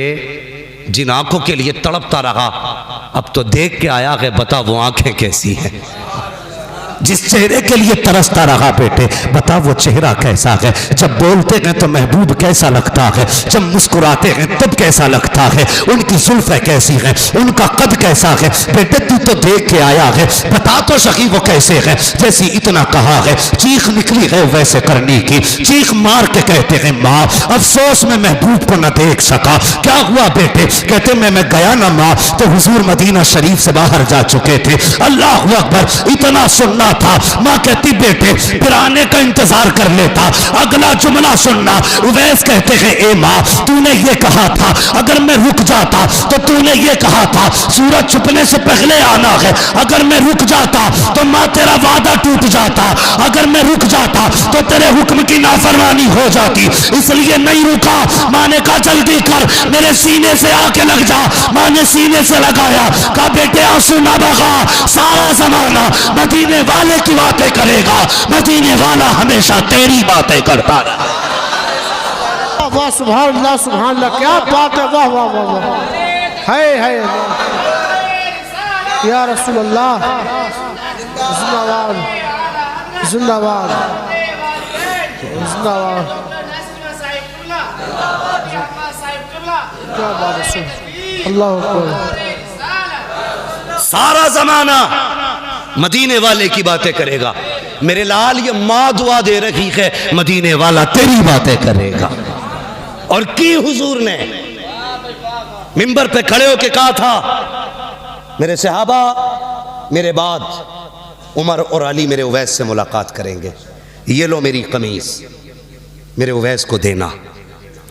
जिन आंखों के लिए तड़पता रहा, अब तो देख के आया है, बता वो आंखें कैसी हैं। जिस चेहरे के लिए तरसता रहा, बेटे बता वो चेहरा कैसा है। जब बोलते हैं तो महबूब कैसा लगता है, जब मुस्कुराते हैं तब कैसा लगता है, उनकी जुल्फें कैसी हैं, उनका कद कैसा है। बेटे तू तो देख के आया है, बता तो सही वो कैसे है। जैसी इतना कहा है, चीख निकली है वैसे करने की। चीख मार के कहते हैं, माँ अफसोस में महबूब को न देख सका। क्या हुआ बेटे? कहते मैं गया ना माँ, तो हुजूर मदीना शरीफ से बाहर जा चुके थे। अल्लाह अकबर, इतना सुनना रुकता था, माँ कहती बेटे फिर आने का इंतजार कर लेता। अगला जुमला सुनना, उवैस कहते हैं ए माँ तूने ये कहा था अगर मैं रुक जाता, तो तूने ये कहा था सूरज छुपने से पहले आना है, अगर मैं रुक जाता तो माँ तेरा वादा टूट जाता, अगर मैं रुक जाता तो तेरे हुक्म की नाफरमानी हो जाती, इसलिए नहीं रुका। माँ ने कहा जल्दी कर, मेरे सीने से आके लग जा। माँ ने सीने से लगाया, कहा बेटे आंसू ना बहा, सारा जमाना मदीने वाले की बातें करेगा, मदीने वाला हमेशा तेरी बातें करता रहा। वाह सुभान अल्लाह, क्या बात है, वाह वाह वाह वाह, है या रसूल अल्लाह, जिंदाबाद जिंदाबाद जिंदाबाद, क्या बात है, अल्लाह अकबर। सारा जमाना मदीने वाले की बातें करेगा। मेरे लाल ये माँ दुआ दे रही है, मदीने वाला तेरी बातें करेगा। और की हुजूर ने मिंबर पे खड़े होके कहा था मेरे सहाबा मेरे बाद उमर और अली मेरे उवैस से मुलाकात करेंगे, ये लो मेरी कमीज मेरे उवैस को देना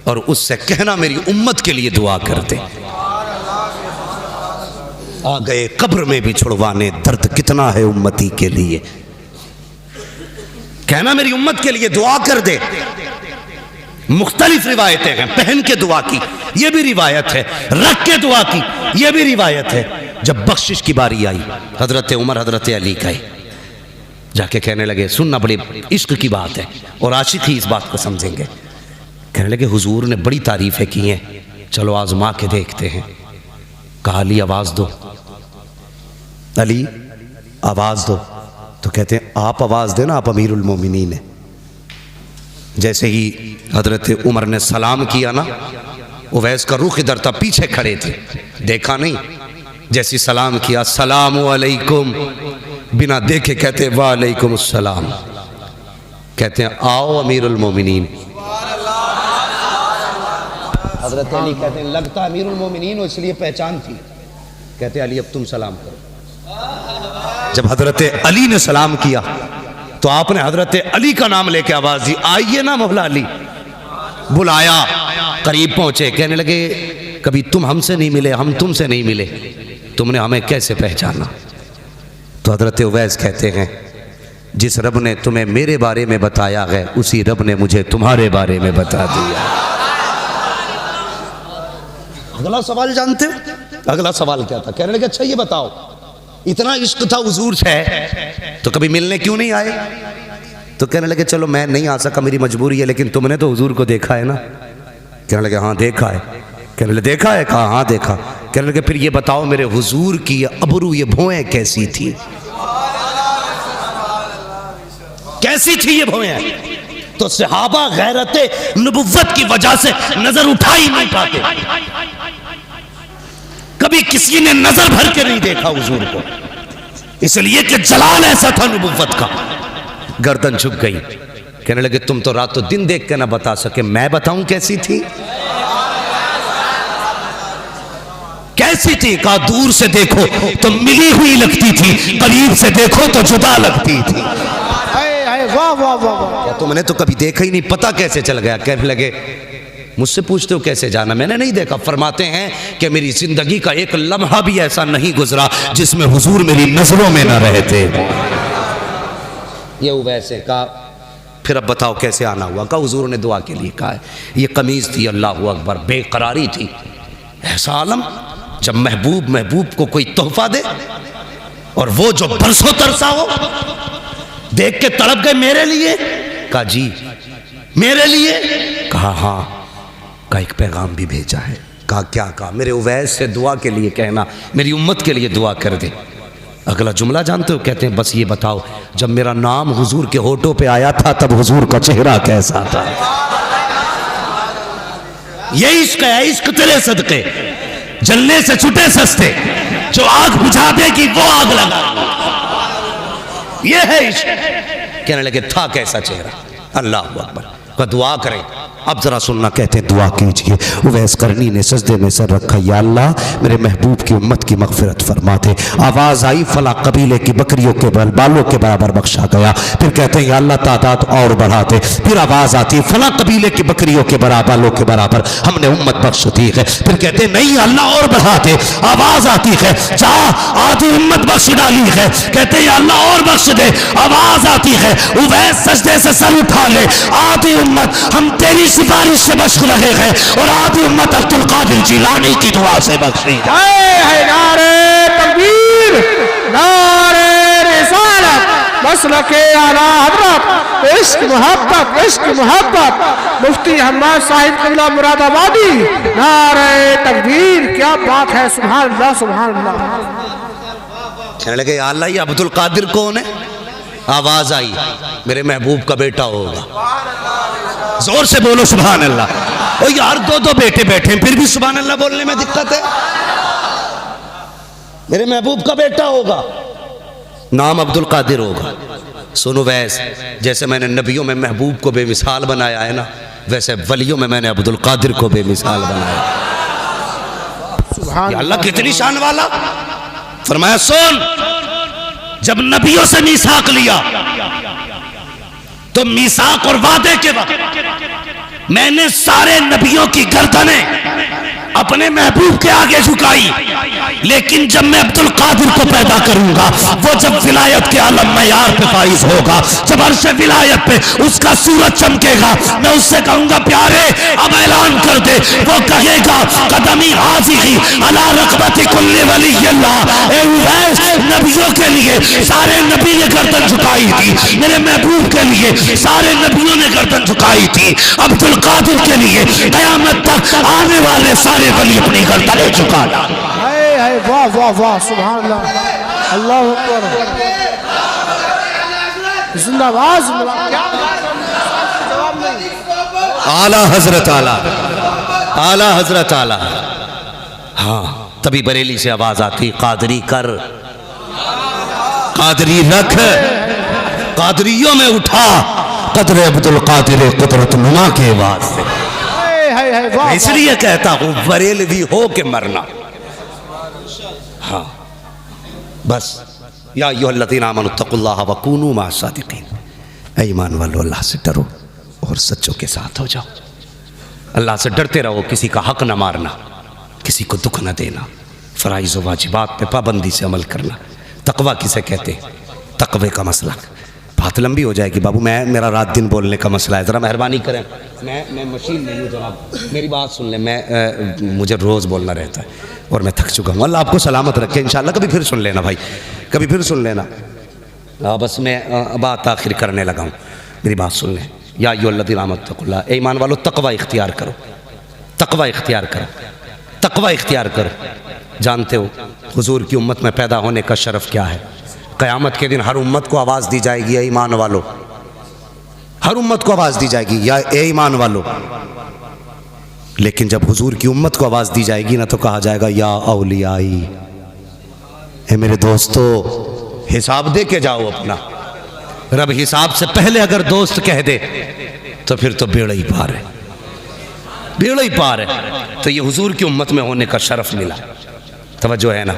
और उससे कहना मेरी उम्मत के लिए दुआ कर दे। आ गए कब्र में भी छुड़वाने, दर्द कितना है उम्मती के लिए, कहना मेरी उम्मत के लिए दुआ कर दे। मुख्तलिफ रिवायतें हैं, पहन के दुआ की ये भी रिवायत है, रख के दुआ की ये भी रिवायत है। जब बख्शिश की बारी आई, हजरत उमर हजरत अली गए, जाके कहने लगे, सुनना बड़ी इश्क की बात है और आशिक ही इस बात को समझेंगे। कहने लगे हुजूर ने बड़ी तारीफें की हैं, चलो आजमा के देखते हैं। कहा अली आवाज दो, अली आवाज दो। तो कहते हैं आप आवाज देना, आप अमीरुल मोमिनीन हैं। जैसे ही हजरत उमर ने सलाम किया ना, उवैस का रुख इधर था, पीछे खड़े थे, देखा नहीं। जैसे सलाम किया सलामु अलैकुम, बिना देखे कहते वालेकुम अस्सलाम। कहते हैं आओ अमीरुल मोमिनीन। हजरत अली कहते हैं लगता अमीरुल मोमिनीन हो इसलिए पहचान थी। कहते अली अब तुम सलाम करो। जब हजरत अली ने सलाम किया तो आपने हजरत अली का नाम लेके आवाज दी, आइए ना मौला अली। बुलाया, करीब पहुंचे, कहने लगे कभी तुम हमसे नहीं मिले, हम तुमसे नहीं मिले, तुमने हमें कैसे पहचाना? तो हजरत उवैस कहते हैं जिस रब ने तुम्हें मेरे बारे में बताया है, उसी रब ने मुझे तुम्हारे बारे में बता दिया। अगला सवाल जानते हो? अगला सवाल क्या था? कहने लगे अच्छा ये बताओ, इतना इश्क था हुजूर से तो कभी मिलने क्यों नहीं आए? तो कहने लगे चलो मैं नहीं आ सका, मेरी मजबूरी है, लेकिन तुमने तो हुजूर को देखा है ना? कहने लगे हाँ देखा है। कहने लगे देखा है? कहा हाँ देखा। कहने लगे फिर ये बताओ मेरे हुजूर की अबरू ये भौएं कैसी थी? कैसी थी ये भौएं? तो सहाबा गैरते नबुव्वत की वजह से नजर उठा ही नहीं पाते, कभी किसी ने नजर भर के नहीं देखा हुजूर को, इसलिए कि जलाल ऐसा था नबुव्वत का। गर्दन झुक गई। कहने लगे तुम तो रातों दिन देख के ना बता सके, मैं बताऊं कैसी थी? कैसी थी? कहा दूर से देखो तो मिली हुई लगती थी, करीब से देखो तो जुदा लगती थी। वाह वाह वाह, क्या तुमने तो कभी देखा ही नहीं, पता कैसे चल गया? कहने लगे मुझसे पूछते हो कैसे जाना? मैंने नहीं देखा। फरमाते हैं कि मेरी जिंदगी का एक लम्हा भी ऐसा नहीं गुजरा जिसमें हुजूर मेरी नजरों में ना रहते। ये वैसे कहा फिर अब बताओ कैसे आना हुआ? कहा हुजूर ने दुआ के लिए कहा है। ये कमीज थी, अल्लाह अकबर, बेकरारी थी। ऐसा आलम जब महबूब को कोई तोहफा दे और वो जो बरसों तरसा हो, देख के तड़प गए मेरे लिए? कहा जी मेरे लिए? कहा हाँ। कहा एक पैगाम भी भेजा है। कहा क्या? कहा मेरे उवैस से दुआ के लिए कहना, मेरी उम्मत के लिए दुआ कर दे। अगला जुमला जानते हो? कहते हैं बस ये बताओ जब मेरा नाम हुजूर के होठों पे आया था तब हुजूर का चेहरा कैसा था? ये इश्क है, इश्क तेरे सदके, जलने से छुटे सस्ते, जो आग बुझा देगी वो आग लगा, ये है इश्क। कहने लगे था कैसा चेहरा? अल्लाह अकबर। दुआ करें अब ज़रा सुनना, कहते हैं दुआ कीजिए। उवैस करनी ने सजदे में सर रखा, या अल्लाह मेरे महबूब की उम्मत की मगफिरत फरमा दे। आवाज़ आई, फला कबीले की बकरियों के बालों के बराबर बख्शा गया। फिर कहते हैं या अल्लाह तादाद और बढ़ा दे। फिर आवाज़ आती है, फला कबीले की बकरियों के बालों के बराबर हमने उम्मत बख्श दी है। फिर कहते हैं नहीं अल्लाह और बढ़ा दे। आवाज़ आती है, जा आधी उम्मत बख्श डाली है। कहते हैं अल्लाह और बख्श दे। आवाज़ आती है, उवैस सजदे से सर उठा ले, आधी उम्मत हम तेरी सिफारिश से बख्श रहे हैं और आधी उम्मत अब्दुल कादिर जिलानी की दुआ से बख्शी जाए। नारे तकबीर, नारे रिसालत, मसलके आला हज़रत, इश्क मोहब्बत मुफ्ती हम्माद साहिब क़िबला मुरादाबादी। नारे तकबीर, क्या बात है, सुभान अल्लाह सुभान अल्लाह। कहने लगे या अल्लाह ये अब्दुल कादिर कौन है? आवाज आई, मेरे महबूब का बेटा होगा। जोर से बोलो सुभान अल्लाह। ओ यार दो बेटे बैठे फिर भी सुभान अल्लाह बोलने में दिक्कत है। मेरे महबूब का बेटा होगा, नाम अब्दुल कादिर होगा। सुनो वैस, जैसे मैंने नबियों में महबूब को बेमिसाल बनाया है ना, वैसे वलियों में मैंने अब्दुल कादिर को बेमिसाल बनाया। सुभान अल्लाह कितनी शान वाला। फरमाया सुन, जब नबियों से मीसाक लिया तो मीसाक और वादे के वक्त मैंने सारे नबियों की गर्दनें अपने महबूब के आगे झुकाई, लेकिन जब मैं अब्दुल कादिर को पैदा करूंगा, वो जब विलायत के आलम मयार पे फाइज होगा, जब अर्श विलायत पे उसका सूरज चमकेगा, मैं उससे कहूंगा प्यारे अब ऐलान कर दे। वो कहेगा कदमी हाज़िरी अला रक़बति कुल्ली वली अल्लाह। ए उवैस, नबियों के लिए सारे नबी ने गर्दन झुकाई थी, मेरे महबूब के लिए सारे नबियों ने गर्दन झुकाई थी, अब्दुल कादिर के लिए क़यामत तक आने वाले सारे वली अपनी गर्दनें झुका डाल। वाह वाह वाह, सुभान अल्लाह, अल्लाहु अकबर, जिंदाबाद जिंदाबाद। आला हजरत आला, आला हजरत आला। हाँ, तभी बरेली से आवाज आती, कादरी कर, कादरी रख, कादरियों में उठा कदर अब्दुल कादिर कुदरत नुमा के वास्ते। इसलिए कहता हूं बरेलवी हो के मरना। हाँ बस, या अय्युहल्लज़ीना आमनुत्तक़ुल्लाह व कूनू मअस सादिक़ीन। ईमान वालों, अल्लाह से डरो और सच्चों के साथ हो जाओ। अल्लाह से डरते रहो, किसी का हक न मारना, किसी को दुख न देना, फ़राइज़ व वाजिबात पे पाबंदी से अमल करना। तक़वा किसे कहते हैं? तक़वे का मसला बात लंबी हो जाएगी बाबू, मेरा रात दिन बोलने का मसला है, ज़रा मेहरबानी करें। मैं मशीन नहीं हूँ जनाब, मेरी बात सुन लें। मुझे रोज़ बोलना रहता है और मैं थक चुका हूँ। अल्लाह आपको सलामत रखे इंशाअल्लाह। कभी फिर सुन लेना भाई, कभी फिर सुन लेना। बस मैं बात आखिर करने लगा हूँ, मेरी बात सुन लें। या अय्युहल्लज़ीना आमनुत्तक़ुल्लाह, ईमान वालों तक़वा इख्तियार करो, तक़वा इख्तियार करो, तक़वा इख्तियार करो। जानते हो हुजूर की उम्मत में पैदा होने का शरफ़ क्या है? क़यामत के दिन हर उम्मत को आवाज़ दी जाएगी, या ईमान वालों, हर उम्मत को आवाज़ दी जाएगी, या ए ईमान वालों। लेकिन जब हुजूर की उम्मत को आवाज़ दी जाएगी ना, तो कहा जाएगा या औलियाई, हे मेरे दोस्तों हिसाब दे के जाओ अपना। रब हिसाब से पहले अगर दोस्त कह दे तो फिर तो बेड़ा ही पार है, बेड़ा ही पार है। तो ये हुजूर की उम्मत में होने का शरफ़ मिला। तवज्जो है ना?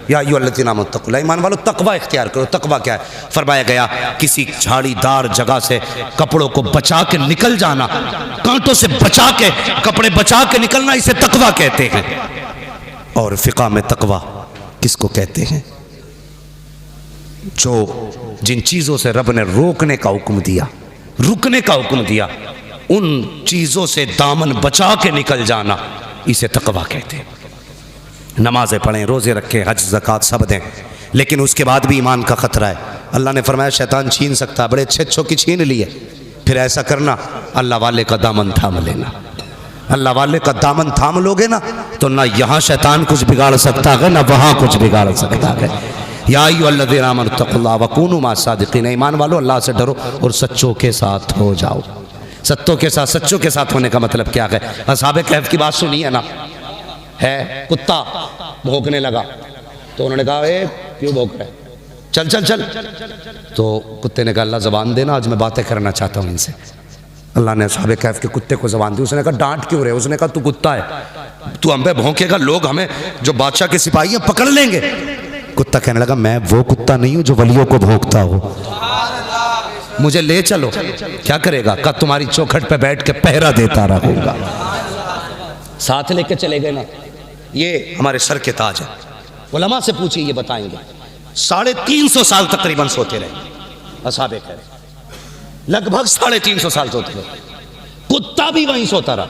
या अय्युहल्लज़ीना आमनुत्तक़ुल्लाह, ईमान वालों तक़वा इख्तियार करो। तक़वा क्या है? फरमाया गया किसी झाड़ीदार जगह से कपड़ों को बचा के निकल जाना, कांटों से बचा के, कपड़े बचा के निकलना, इसे तक़वा कहते हैं। और फ़िक़ह में तक़वा किसको कहते हैं? जो जिन चीज़ों से रब ने रोकने का हुक्म दिया, रुकने का हुक्म दिया, उन चीज़ों से दामन बचा के निकल जाना, इसे तक़वा कहते हैं। नमाज़ें पढ़ें, रोज़े रखें, हज ज़कात सब दें, लेकिन उसके बाद भी ईमान का ख़तरा है। अल्लाह ने फरमाया शैतान छीन सकता है, बड़े अच्छे अच्छों की छीन लिए। फिर ऐसा करना, अल्लाह वाले का दामन थाम लेना। अल्लाह वाले का दामन थाम लोगे ना, तो ना यहाँ शैतान कुछ बिगाड़ सकता है, ना वहाँ कुछ बिगाड़ सकता है। या अय्युहल्लज़ीना आमनुत्तक़ुल्लाह व कूनू मअस सादिक़ीन, ईमान वालों अल्लाह से डरो और सच्चों के साथ हो जाओ। सच्चों के साथ होने का मतलब क्या है? असहाबे कहफ की बात सुनी है ना? है कुत्ता भौंकने लगा तो उन्होंने कहा ए क्यों भौंक रहा है, चल चल चल। तो कुत्ते ने कहा अल्लाह ज़बान देना, आज मैं बातें करना चाहता हूँ इनसे। अल्लाह ने असहाबे कैफ के कुत्ते को ज़बान दी। उसने कहा डांट क्यों रहे? उसने कहा तू कुत्ता है, तू हम पे भौंकेगा, लोग हमें जो बादशाह के सिपाही हैं पकड़ लेंगे। कुत्ता कहने लगा मैं वो कुत्ता नहीं हूं जो वलियों को भौंकता हो, मुझे ले चलो। क्या करेगा? कहा तुम्हारी चौखट पे बैठ के पहरा देता रहूंगा। साथ लेके चले गए ना। ये हमारे सर के ताज है। उलमा से पूछिए, ये बताएंगे 350 साल तकरीबन सोते रहे असहाबे कहते, लगभग 350 साल सोते रहे। कुत्ता भी वहीं सोता रहा।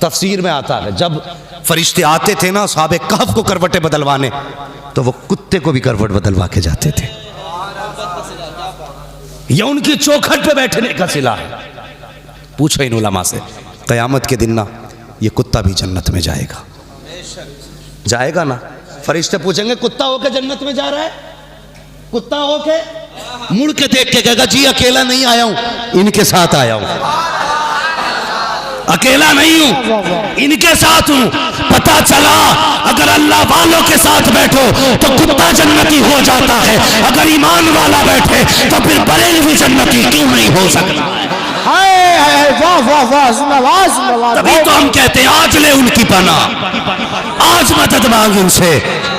तफसीर में आता है जब फरिश्ते आते थे ना असहाबे कहफ को करवटें बदलवाने, तो वो कुत्ते को भी करवट बदलवा के जाते थे। यह उनकी चौखट पे बैठने का सिला है। पूछो इन उलमा से, कयामत के दिन ना ये कुत्ता भी जन्नत में जाएगा, जाएगा ना। फरिश्ते पूछेंगे कुत्ता होके जन्नत में जा रहा है? कुत्ता होके मुड़ के देख के कहेगा जी अकेला नहीं आया हूं, इनके साथ आया हूं, अकेला नहीं हूं, इनके साथ हूं। पता चला अगर अल्लाह वालों के साथ बैठो तो कुत्ता जन्नती हो जाता है, अगर ईमान वाला बैठे तो फिर बरेलवी जन्नती क्यों नहीं हो सकता? वाह वाह वाह, जिंदाबाद जिंदाबाद। तभी तो हम कहते हैं आज ले उनकी पनाह, आज मदद मांग उनसे,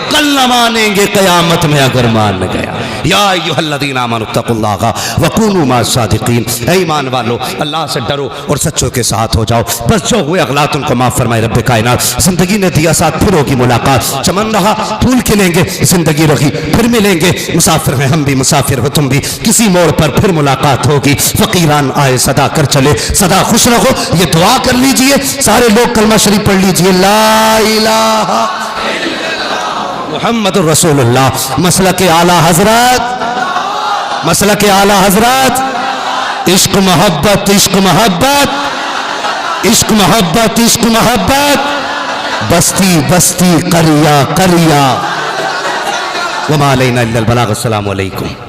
कल न मानेंगे कयामत में अगर मान गया। या अय्युहल्लज़ीना आमनुत्तकुल्लाह वकूनू मास्सादिकीन, ऐ ईमान वालो अल्लाह से डरो और सच्चों के साथ हो जाओ। बस जो हुए अगलात उनको माफ़ फरमाए रब्बे कायनात। ज़िंदगी ने दिया साथ फिर होगी मुलाकात, चमन रहा फूल खिलेंगे, ज़िंदगी रही फिर मिलेंगे। मुसाफिर हैं हम भी, मुसाफिर हो तुम भी, किसी मोड़ पर फिर मुलाकात होगी। फ़कीरान आए सदा कर चले, सदा खुश रहो। ये दुआ कर लीजिए, सारे लोग कलमा शरीफ पढ़ लीजिए, ला इलाहा मुहम्मदुर रसूलुल्लाह। मसलक आला हजरत, मसलक आला हजरत, इश्क मोहब्बत, इश्क मोहब्बत, इश्क मोहब्बत, इश्क मोहब्बत, बस्ती बस्ती करिया करिया। वमा अलैना इल्लल बलाग। अस्सलामु अलैकुम।